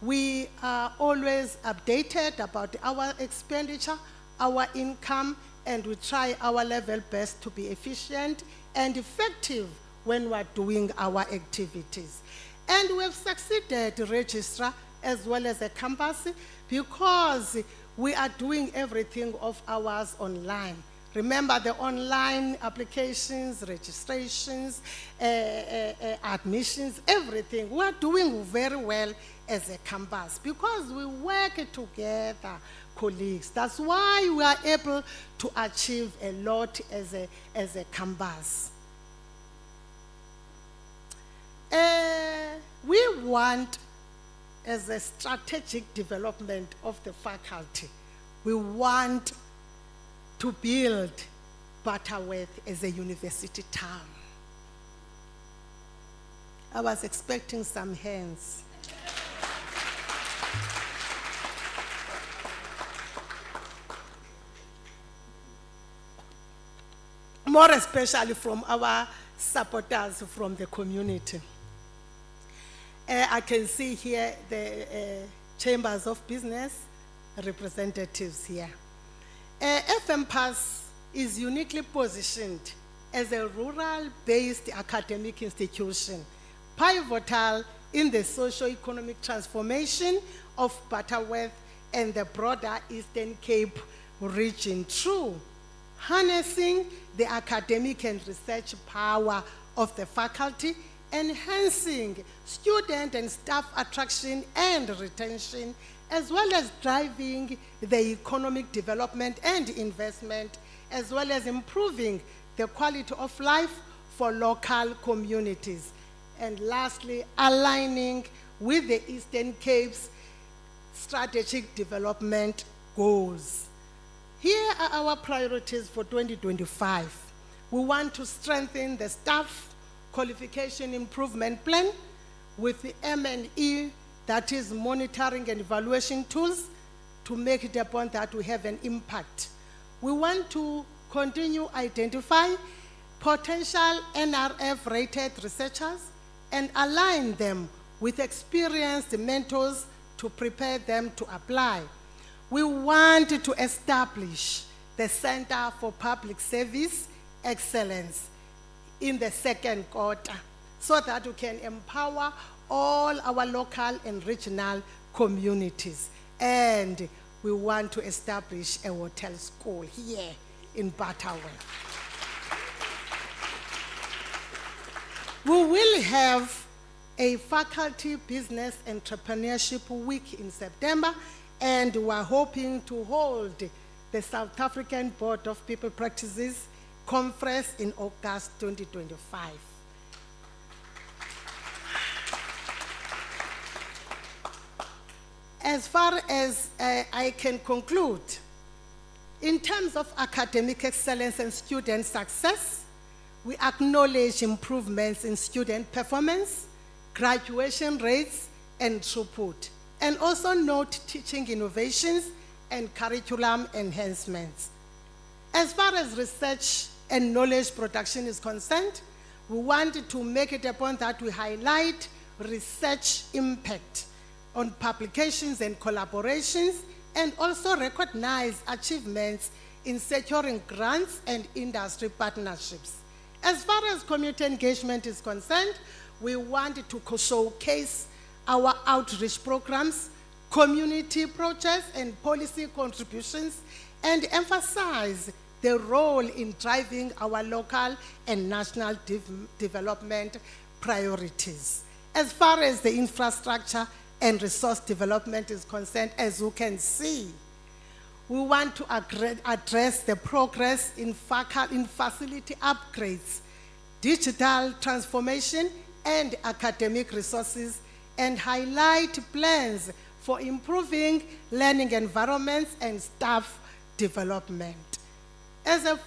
We are always updated about our expenditure, our income, and we try our level best to be efficient and effective when we're doing our activities. And we've succeeded, Registrar, as well as a campus, because we are doing everything of ours online. Remember the online applications, registrations, admissions, everything. We are doing very well as a campus because we work together, colleagues. That's why we are able to achieve a lot as a campus. We want, as a strategic development of the faculty, we want to build Butterworth as a university town. I was expecting some hands. More especially from our supporters from the community. I can see here the chambers of business representatives here. FMPAS is uniquely positioned as a rural-based academic institution, pivotal in the socio-economic transformation of Butterworth and the broader Eastern Cape region through harnessing the academic and research power of the faculty, enhancing student and staff attraction and retention, as well as driving the economic development and investment, as well as improving the quality of life for local communities. And lastly, aligning with the Eastern Cape's strategic development goals. Here are our priorities for 2025. We want to strengthen the staff qualification improvement plan with the M&E, that is monitoring and evaluation tools, to make it a point that we have an impact. We want to continue identify potential NRF-rated researchers and align them with experienced mentors to prepare them to apply. We want to establish the Center for Public Service Excellence in the second quarter so that we can empower all our local and regional communities. And we want to establish a hotel school here in Butterworth. We will have a faculty business entrepreneurship week in September, and we are hoping to hold the South African Board of People Practices conference in August 2025. As far as I can conclude, in terms of academic excellence and student success, we acknowledge improvements in student performance, graduation rates, and throughput, and also note teaching innovations and curriculum enhancements. As far as research and knowledge production is concerned, we want to make it a point that we highlight research impact on publications and collaborations, and also recognize achievements in securing grants and industry partnerships. As far as community engagement is concerned, we want to showcase our outreach programs, community projects, and policy contributions, and emphasize the role in driving our local and national development priorities. As far as the infrastructure and resource development is concerned, as you can see, we want to address the progress in facility upgrades, digital transformation, and academic resources, and highlight plans for improving learning environments and staff development. As a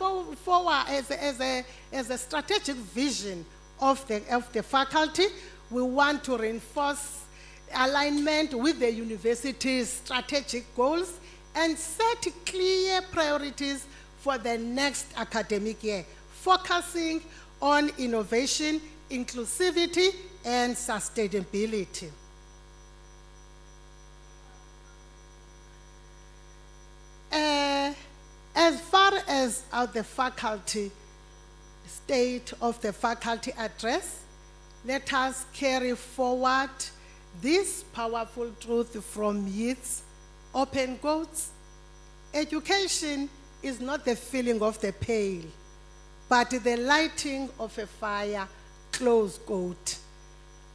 strategic vision of the faculty, we want to reinforce alignment with the university's strategic goals and set clear priorities for the next academic year, focusing on innovation, inclusivity, and sustainability. As far as the faculty, state of the faculty address, let us carry forward this powerful truth from Yeats, open quotes. Education is not the filling of the pail, but the lighting of a fire, close quote.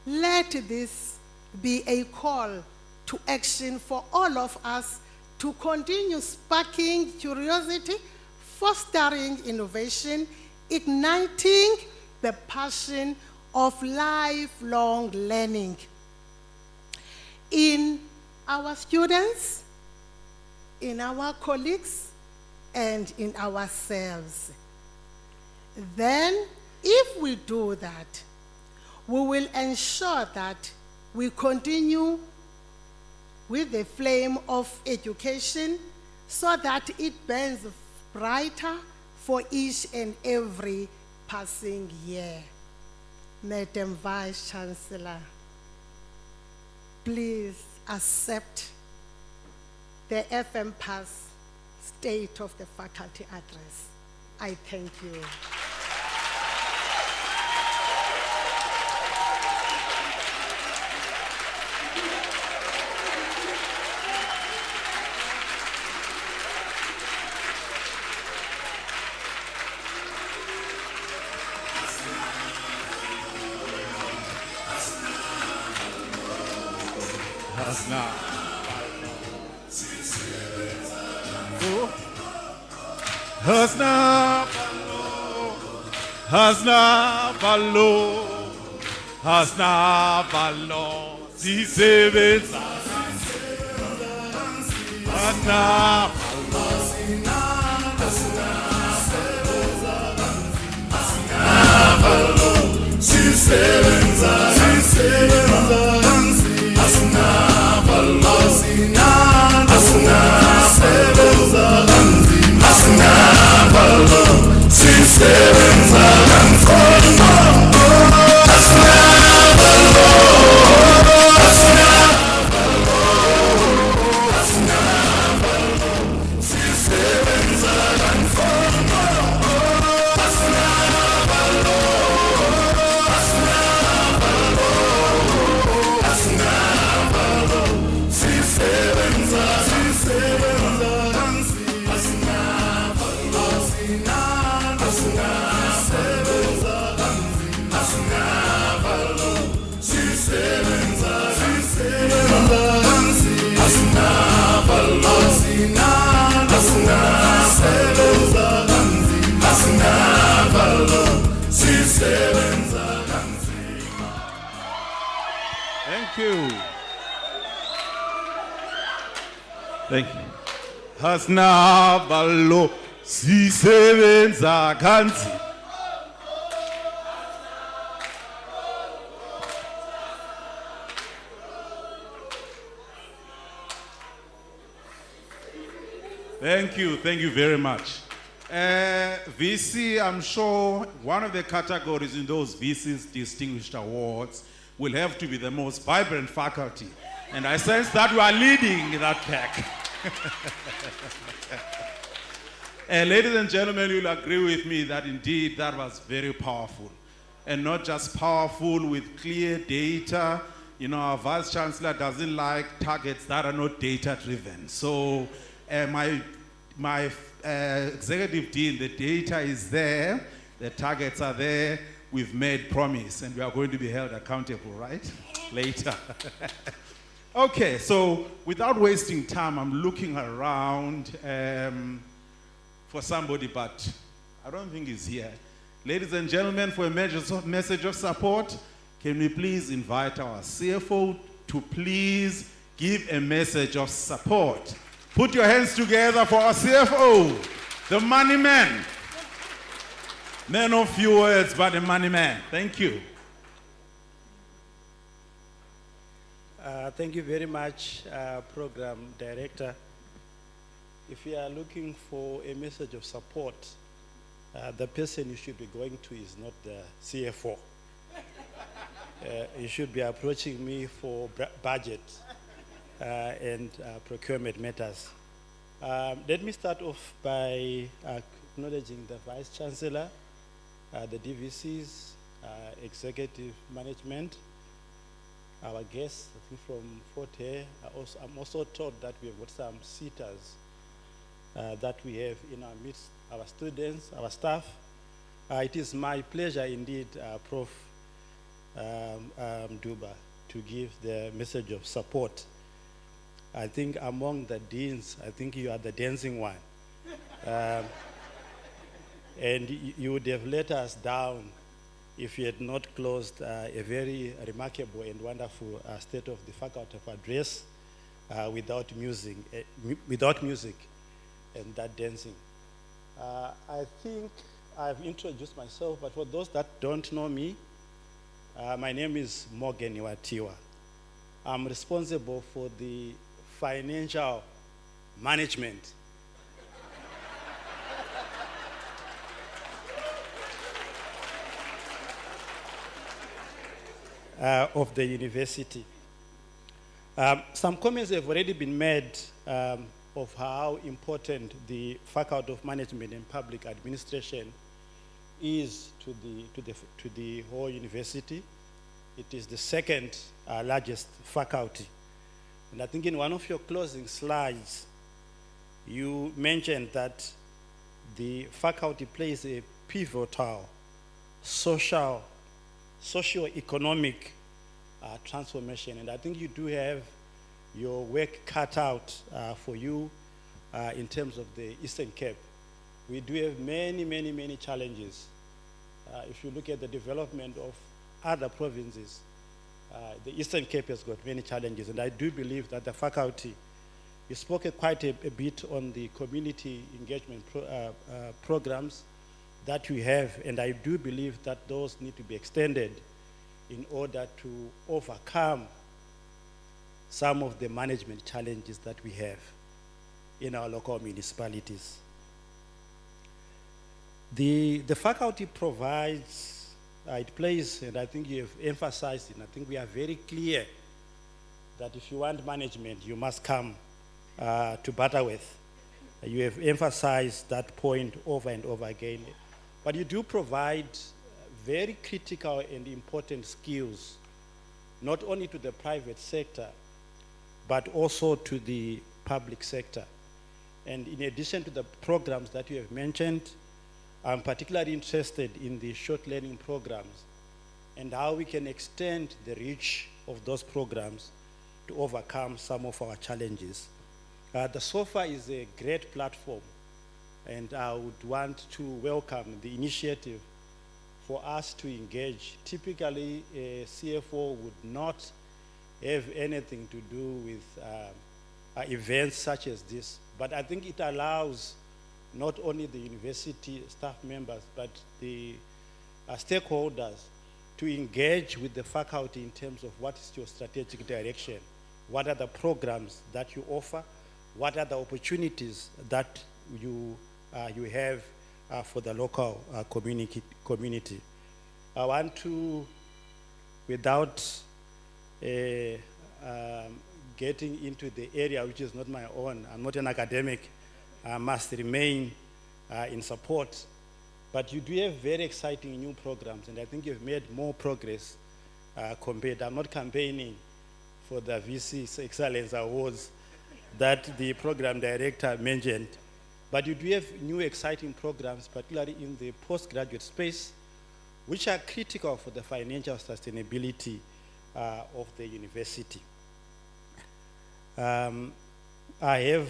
Let this be a call to action for all of us to continue sparking curiosity, fostering innovation, igniting the passion of lifelong learning in our students, in our colleagues, and in ourselves. Then, if we do that, we will ensure that we continue with the flame of education so that it burns brighter for each and every passing year. Madam Vice Chancellor, please accept the FM Pass State of the Faculty Address. I thank you. Hasna balo, zisebenza, hasna Thank you. Thank you. Hasna balo, zisebenza kanzi. Thank you very much. VC, I'm sure one of the categories in those VC's Distinguished Awards will have to be the most vibrant faculty. And I sense that we are leading that pack. Ladies and gentlemen, you'll agree with me that indeed that was very powerful. And not just powerful with clear data. You know, our Vice Chancellor doesn't like targets that are not data driven. So my executive dean, the data is there, the targets are there, we've made promise, and we are going to be held accountable, right? Later. Okay, so without wasting time, I'm looking around for somebody, but I don't think he's here. Ladies and gentlemen, for a message of support, can we please invite our CFO to please give a message of support? Put your hands together for our CFO, the money man. Man of few words, but the money man. Thank you. Thank you very much, Program Director. if you are looking for a message of support, the person you should be going to is not the CFO. You should be approaching me for budget and procurement matters. Let me start off by acknowledging the Vice Chancellor, the DVCs, executive management, our guests, I think from Fort Hare. I'm also told that we have got some sitters that we have in our midst, our students, our staff. It is my pleasure indeed, Prof. Duba, to give the message of support. I think among the deans, I think you are the dancing one. And you would have let us down if you had not closed a very remarkable and wonderful state of the faculty of address without music and that dancing. I think I've introduced myself, but for those that don't know me, my name is Morgan Iwatiwa. I'm responsible for the financial management of the university. Some comments have already been made of how important the Faculty of Management and Public Administration is to the whole university. It is the second largest faculty. And I think in one of your closing slides, you mentioned that the faculty plays a pivotal socio-economic transformation. And I think you do have your work cut out for you in terms of the Eastern Cape. We do have many challenges. If you look at the development of other provinces, the Eastern Cape has got many challenges, and I do believe that the faculty, you spoke quite a bit on the community engagement programs that we have, and I do believe that those need to be extended in order to overcome some of the management challenges that we have in our local municipalities. The faculty provides, it plays, and I think you have emphasized it, and I think we are very clear that if you want management, you must come to Butterworth. You have emphasized that point over and over again. But you do provide very critical and important skills, not only to the private sector, but also to the public sector. And in addition to the programs that you have mentioned, I'm particularly interested in the short learning programs and how we can extend the reach of those programs to overcome some of our challenges. The SOFA is a great platform, and I would want to welcome the initiative for us to engage. Typically, a CFO would not have anything to do with events such as this, but I think it allows not only the university staff members, but the stakeholders to engage with the faculty in terms of what is your strategic direction, what are the programs that you offer, what are the opportunities that you have for the local community. I want to, without getting into the area which is not my own, I'm not an academic, I must remain in support. But you do have very exciting new programs, and I think you've made more progress compared. I'm not campaigning for the VC Excellence Awards that the program director mentioned, but you do have new exciting programs, particularly in the postgraduate space, which are critical for the financial sustainability of the university. I have,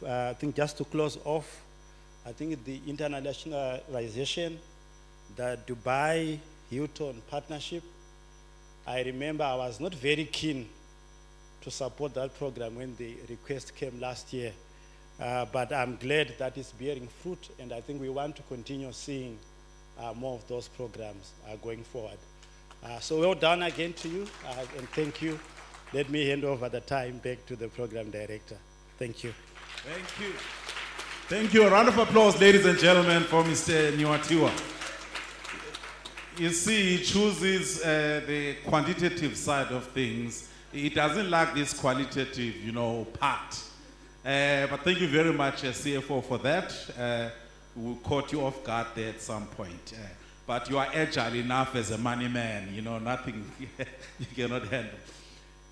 I think just to close off, I think the internationalization, the Dubai Hilton partnership, I remember I was not very keen to support that program when the request came last year, but I'm glad that it's bearing fruit, and I think we want to continue seeing more of those programs going forward. So well done again to you, and thank you. Let me hand over the time back to the program director. Thank you. Thank you. Thank you. A round of applause, ladies and gentlemen, for Mr. Niwatiwa. You see, he chooses the quantitative side of things. He doesn't like this qualitative, part. But thank you very much, CFO, for that. We caught you off guard there at some point. But you are agile enough as a money man, nothing you cannot handle.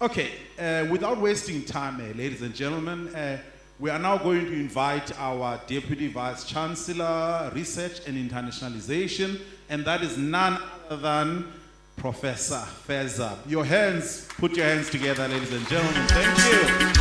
Okay, without wasting time, ladies and gentlemen, we are now going to invite our Deputy Vice Chancellor, Research and Internationalization, and that is none other than Professor Feza. Put your hands together, ladies and gentlemen. Thank you.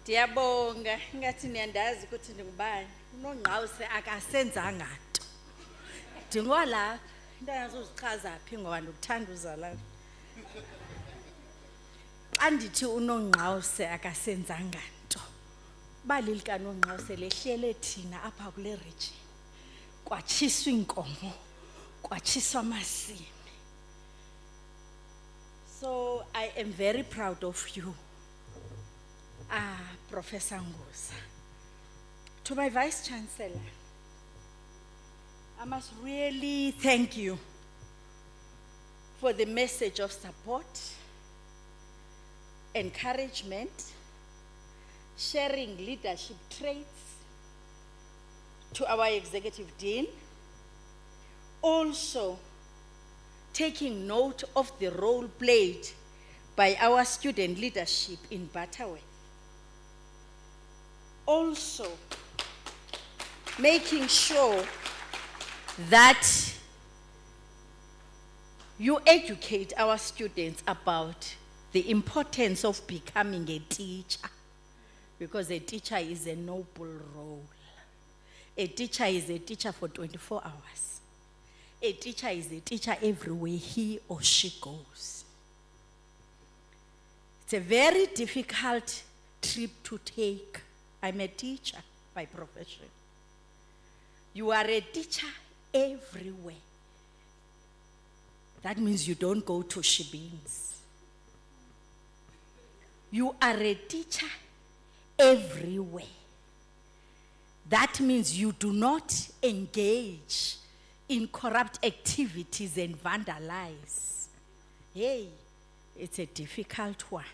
Ndiyabonga ingathi niyandazi ukuthi ndingubani unongqawuse akasenzanga nto ndingolapha into yazozichaza phi ngoba ndikuthanda uzalana xa ndithi unongqawuse akasenzanga nto bali likanongqawuse lehlele thina apha kule region kwatshiswa inkomo kwatshiswa amasimi. So I am very proud of you, Professor Nguza. To my Vice Chancellor, I must really thank you for the message of support, encouragement, sharing leadership traits to our Executive Dean, also taking note of the role played by our student leadership in Butterworth. Also, making sure that you educate our students about the importance of becoming a teacher, because a teacher is a noble role. A teacher is a teacher for 24 hours. A teacher is a teacher everywhere he or she goes. It's a very difficult trip to take. I'm a teacher by profession. You are a teacher everywhere. That means you don't go to shebeens. You are a teacher everywhere. That means you do not engage in corrupt activities and vandalize. Hey, it's a difficult one.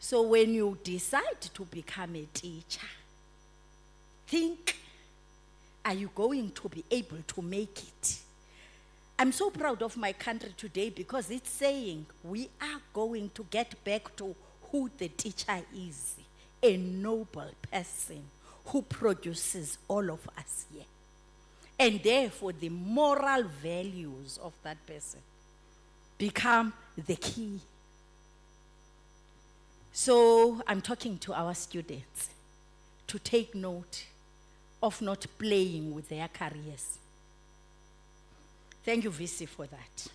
So when you decide to become a teacher, think, are you going to be able to make it? I'm so proud of my country today because it's saying we are going to get back to who the teacher is, a noble person who produces all of us here. And therefore, the moral values of that person become the key. So I'm talking to our students to take note of not playing with their careers. Thank you, VC, for that.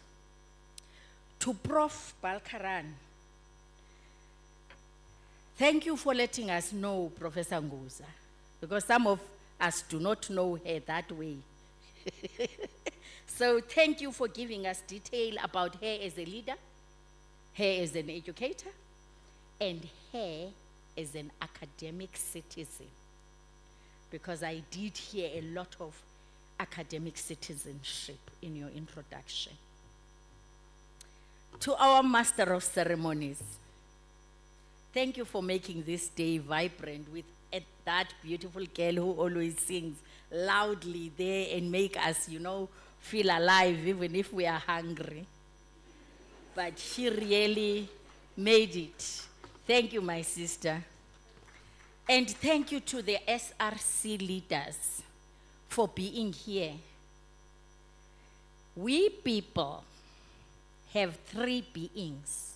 To Prof. Balkaran, thank you for letting us know Professor Nguza, because some of us do not know her that way. So thank you for giving us detail about her as a leader, her as an educator, and her as an academic citizen. Because I did hear a lot of academic citizenship in your introduction. To our Master of Ceremonies, thank you for making this day vibrant with that beautiful girl who always sings loudly there and make us, feel alive even if we are hungry. But she really made it. Thank you, my sister. And thank you to the SRC leaders for being here. We people have three beings.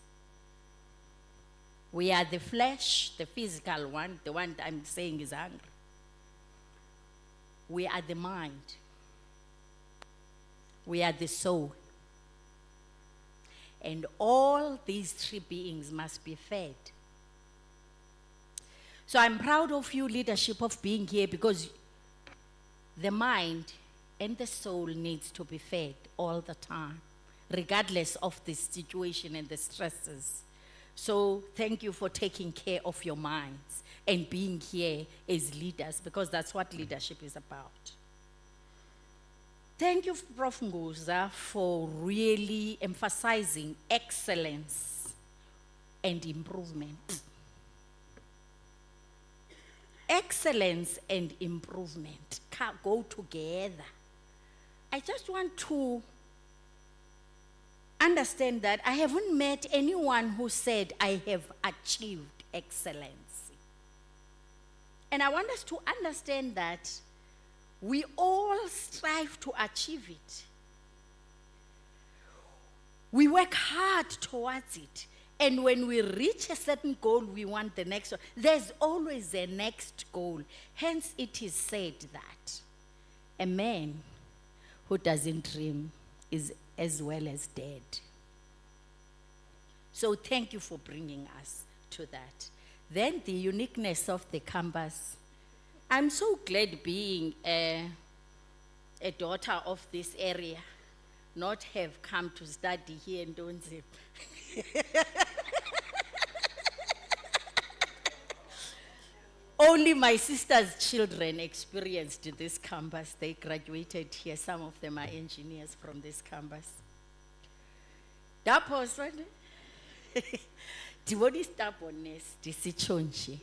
We are the flesh, the physical one, the one I'm saying is hungry. We are the mind. We are the soul. And all these three beings must be fed. So I'm proud of you, leadership, of being here, because the mind and the soul needs to be fed all the time, regardless of the situation and the stresses. So thank you for taking care of your minds and being here as leaders, because that's what leadership is about. Thank you, Prof. Nguza, for really emphasizing excellence and improvement. Excellence and improvement go together. I just want to understand that I haven't met anyone who said, I have achieved excellence. And I want us to understand that we all strive to achieve it. We work hard towards it. And when we reach a certain goal, we want the next one. There's always a next goal. Hence, it is said that a man who doesn't dream is as well as dead. So thank you for bringing us to that. Then the uniqueness of the campus. I'm so glad being a daughter of this area, not have come to study here in Donzip. Only my sister's children experienced this campus. They graduated here. Some of them are engineers from this campus. That person, what is stubbornness? Disitshonji.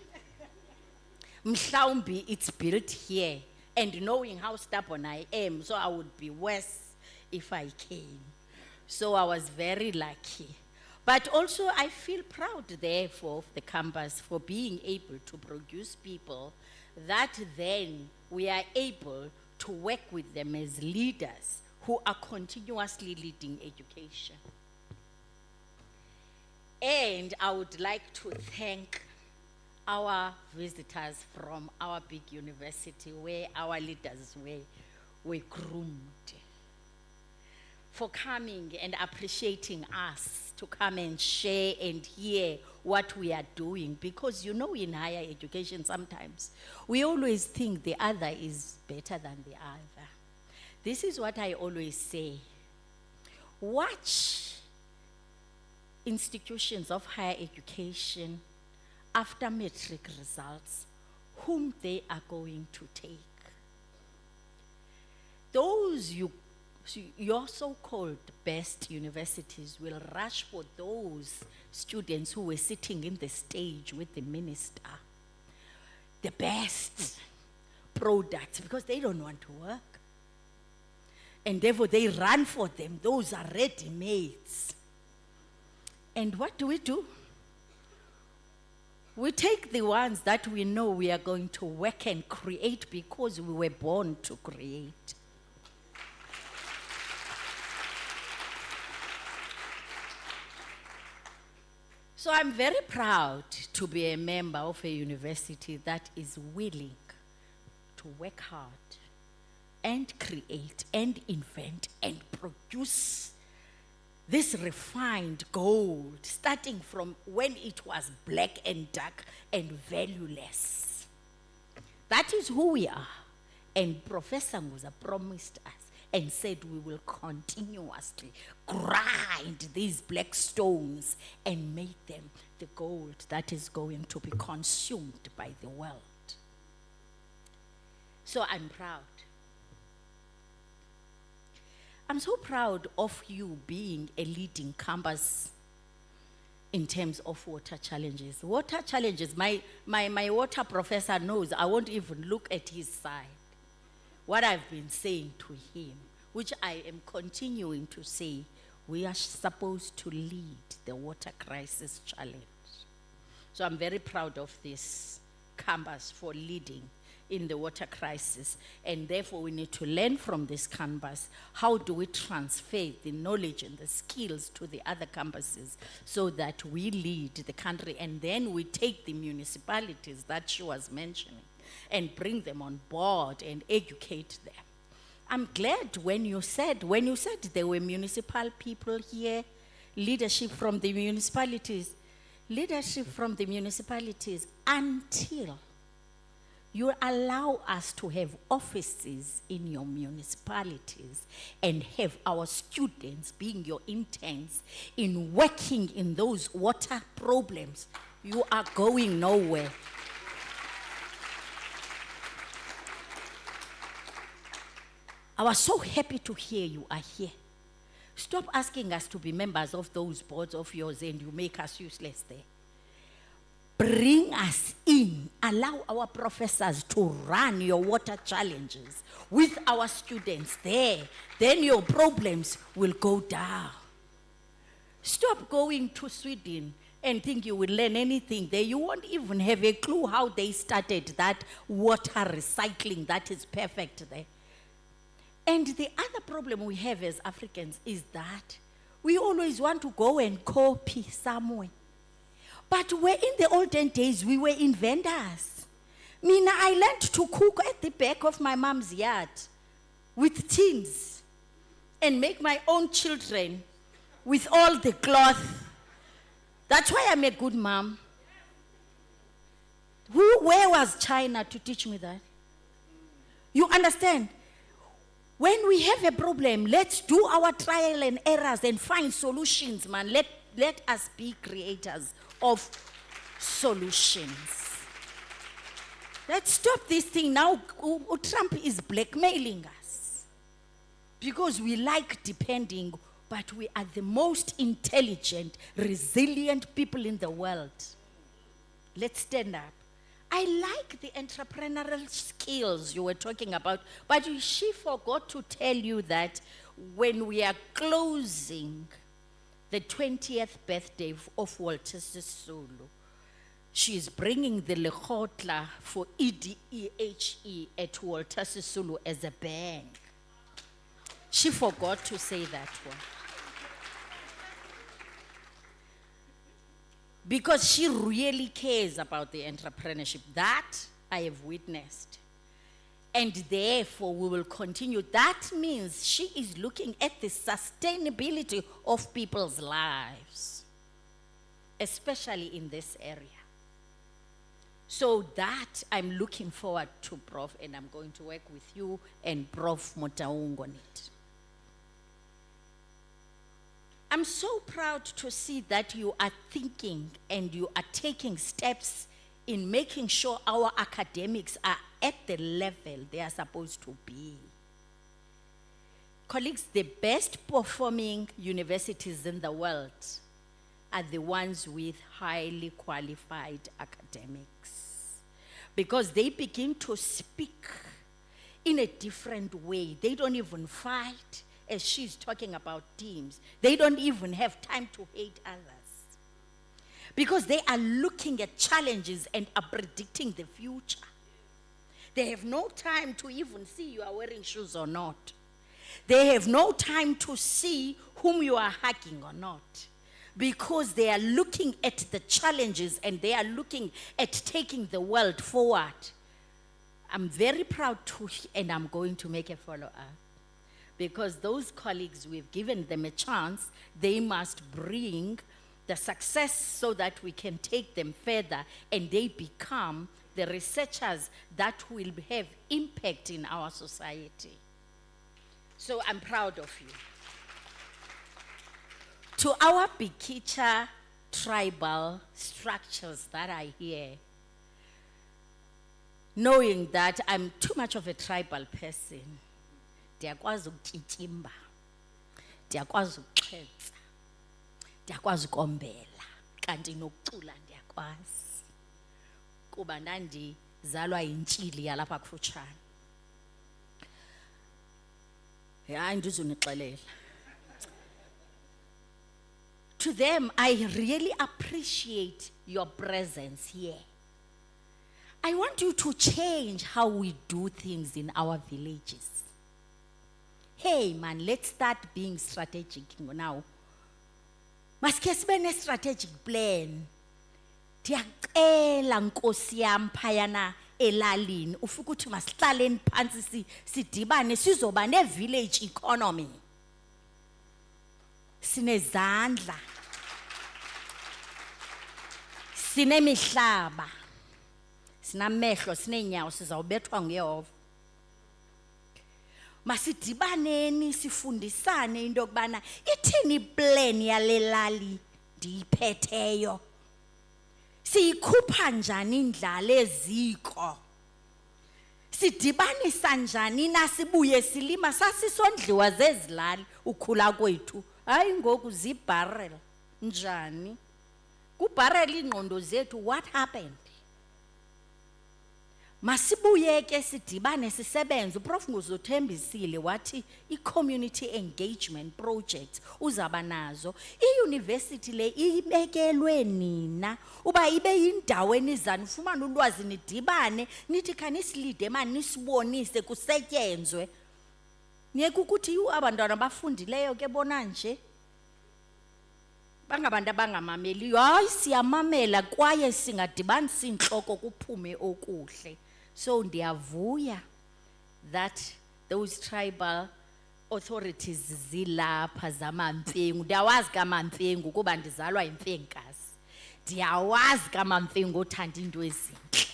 Mhlawumbi, it's built here. And knowing how stubborn I am, so I would be worse if I came. So I was very lucky. But also I feel proud, therefore, of the campus for being able to produce people that then we are able to work with them as leaders who are continuously leading education. And I would like to thank our visitors from our big university where our leaders were groomed, for coming and appreciating us to come and share and hear what we are doing. Because you know, in higher education sometimes, we always think the other is better than the other. This is what I always say. Watch institutions of higher education after matric results, whom they are going to take. Those your so-called best universities will rush for those students who were sitting in the stage with the minister, the best products, because they don't want to work. And therefore they run for them. Those are ready-mades. And what do? We take the ones that we know we are going to work and create because we were born to create. So I'm very proud to be a member of a university that is willing to work hard and create and invent and produce this refined gold, starting from when it was black and dark and valueless. That is who we are. And Professor Nguza promised us and said we will continuously grind these black stones and make them the gold that is going to be consumed by the world. So I'm proud. I'm so proud of you being a leading campus in terms of water challenges. Water challenges, my water professor knows I won't even look at his side. What I've been saying to him, which I am continuing to say, we are supposed to lead the water crisis challenge. So I'm very proud of this campus for leading in the water crisis. And therefore, we need to learn from this campus. How do we transfer the knowledge and the skills to the other campuses so that we lead the country? And then we take the municipalities that she was mentioning and bring them on board and educate them. I'm glad when you said there were municipal people here, leadership from the municipalities, until you allow us to have offices in your municipalities and have our students being your interns in working in those water problems. You are going nowhere. I was so happy to hear you are here. Stop asking us to be members of those boards of yours and you make us useless there. Bring us in. Allow our professors to run your water challenges with our students there. Then your problems will go down. Stop going to Sweden and think you will learn anything there. You won't even have a clue how they started that water recycling that is perfect there. And the other problem we have as Africans is that we always want to go and copy somewhere. But in the olden days, we were inventors. Mina, I learned to cook at the back of my mom's yard with tins and make my own children with all the cloth. That's why I'm a good mom. Where was China to teach me that? You understand? When we have a problem, let's do our trial and errors and find solutions, man. Let us be creators of solutions. Let's stop this thing now. Trump is blackmailing us because we like depending, but we are the most intelligent, resilient people in the world. Let's stand up. I like the entrepreneurial skills you were talking about, but she forgot to tell you that when we are closing the 20th birthday of Walter Sisulu, she is bringing the Lekgotla for EDEHE at Walter Sisulu as a bank. She forgot to say that one. Because she really cares about the entrepreneurship. That I have witnessed. And therefore, we will continue. That means she is looking at the sustainability of people's lives, especially in this area. So that I'm looking forward to, Prof, and I'm going to work with you and Prof Motaung on it. I'm so proud to see that you are thinking and you are taking steps in making sure our academics are at the level they are supposed to be. Colleagues, the best performing universities in the world are the ones with highly qualified academics, because they begin to speak in a different way. They don't even fight. As she's talking about teams, they don't even have time to hate others because they are looking at challenges and are predicting the future. They have no time to even see you are wearing shoes or not. They have no time to see whom you are hugging or not, because they are looking at the challenges and they are looking at taking the world forward. I'm very proud to, and I'm going to make a follow-up. Because those colleagues, we've given them a chance, they must bring the success so that we can take them further and they become the researchers that will have impact in our society. So I'm proud of you. To our Bikicha tribal structures that are here, knowing that I'm too much of a tribal person, ndiyakwazi ukutyityimba, ndiyakwazi ukuxhentsa, ndiyakwazi ukombela, kanti nokucula ndiyakwazi kuba ndandizalwa yintshili yalapha kufutshane. Hayi ndizunixelela. To them, I really appreciate your presence here. I want you to change how we do things in our villages. Hey man, let's start being strategic now. Maske sibe ne strategic plan. Ndiyacela Nkosi yam phayana elalini ufika uthi masihlaleni phansi sidibane sizoba ne village economy. Sinezandla. Sinemihlaba. Sinamehlo, sineenyawo sizawubethwa nguYehova. Masidibaneni sifundisane into yokubana ithini plan yale lali ndiyiphetheyo. Siyikhupha njani indlala eziko. Sidibanisa njani nasibuye silima sasisondliwa zezilali ukhula kwethu. Hayi ngoku zibarrel njani. Kubarrel ingqondo zethu, what happened? Masibuye ke sidibane sisebenze. Prof Nguzothembisile wathi i-community engagement projects uzaba nazo. I-university le ibekelwe nina uba ibe yindawo enizana ufumana ulwazi nidibane nithi khanisilide mani nisibonise kusetyenzwe. Ngeke ukuthi abantwana bafundileyo ke bona nje bangabantu abangamameliyo. Hayi siyamamela kwaye singadibanisa inhloko kuphume okuhle. So ndiyavuya that those tribal authorities zilapha zaMamfengu. Ndiyawazi kaMamfengu kuba ndizalwa yimfenkazi. Ndiyawazi kaMamfengu othanda into ezinhle.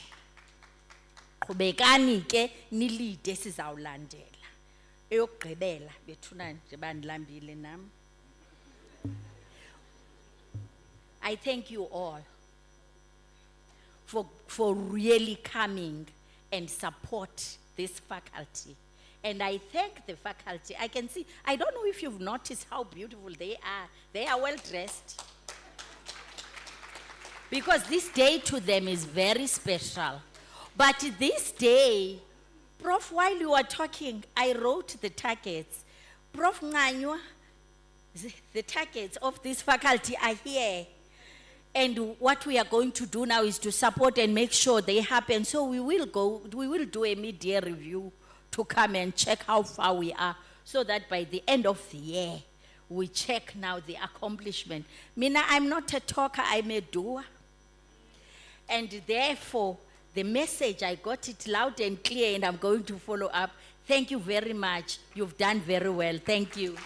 Qhubekani ke nilide sizawulandela. Eyokugqibela bethuna nje bandilambile nami. I thank you all for really coming and support this faculty. And I thank the faculty. I can see, I don't know if you've noticed how beautiful they are. They are well dressed. Because this day to them is very special. But this day, Prof, while you were talking, I wrote the targets. Prof Nganywa, the targets of this faculty are here. And what we are going to do now is to support and make sure they happen. So we will do a mid-year review to come and check how far we are, so that by the end of the year, we check now the accomplishment. Mina, I'm not a talker, I'm a doer. And therefore, the message, I got it loud and clear, and I'm going to follow up. Thank you very much. You've done very well. Thank you.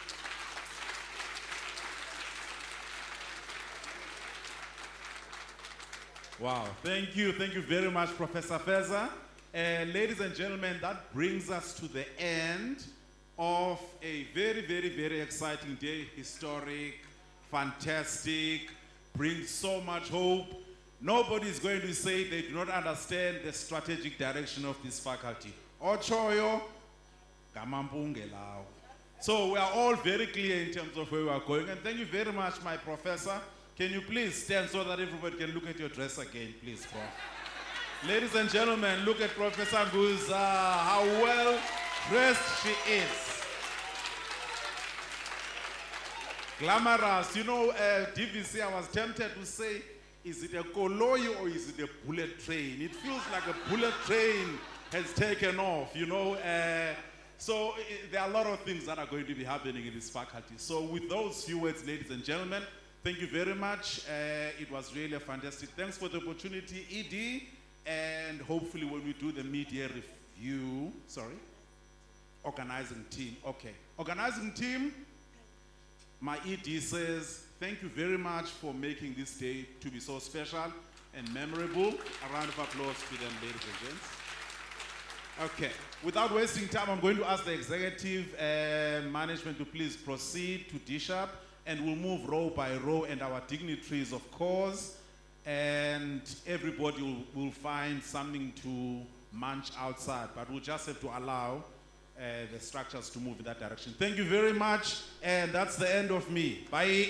Wow, thank you very much, Professor Feza. Ladies and gentlemen, that brings us to the end of a very, very, very exciting day. Historic, fantastic, brings so much hope. Nobody is going to say they do not understand the strategic direction of this faculty. Ochoyo, gamampunge lao. So we are all very clear in terms of where we are going. And thank you very much, my professor. Can you please stand so that everybody can look at your dress again, please, Prof. Ladies and gentlemen, look at Professor Nguza, how well dressed she is. Glamorous. You know, DVC, I was tempted to say, is it a Koloyi or is it a bullet train? It feels like a bullet train has taken off, you know. So there are a lot of things that are going to be happening in this faculty. So with those few words, ladies and gentlemen, thank you very much. It was really a fantastic. Thanks for the opportunity, ED. And hopefully when we do the mid-year review, organizing team, okay. Organizing team, my ED says, thank you very much for making this day to be so special and memorable. A round of applause to them, ladies and gents. Okay, without wasting time, I'm going to ask the executive management to please proceed to dish up, and we'll move row by row, and our dignitaries, of course, and everybody will find something to munch outside, but we'll just have to allow the structures to move in that direction. Thank you very much, and that's the end of me. Bye.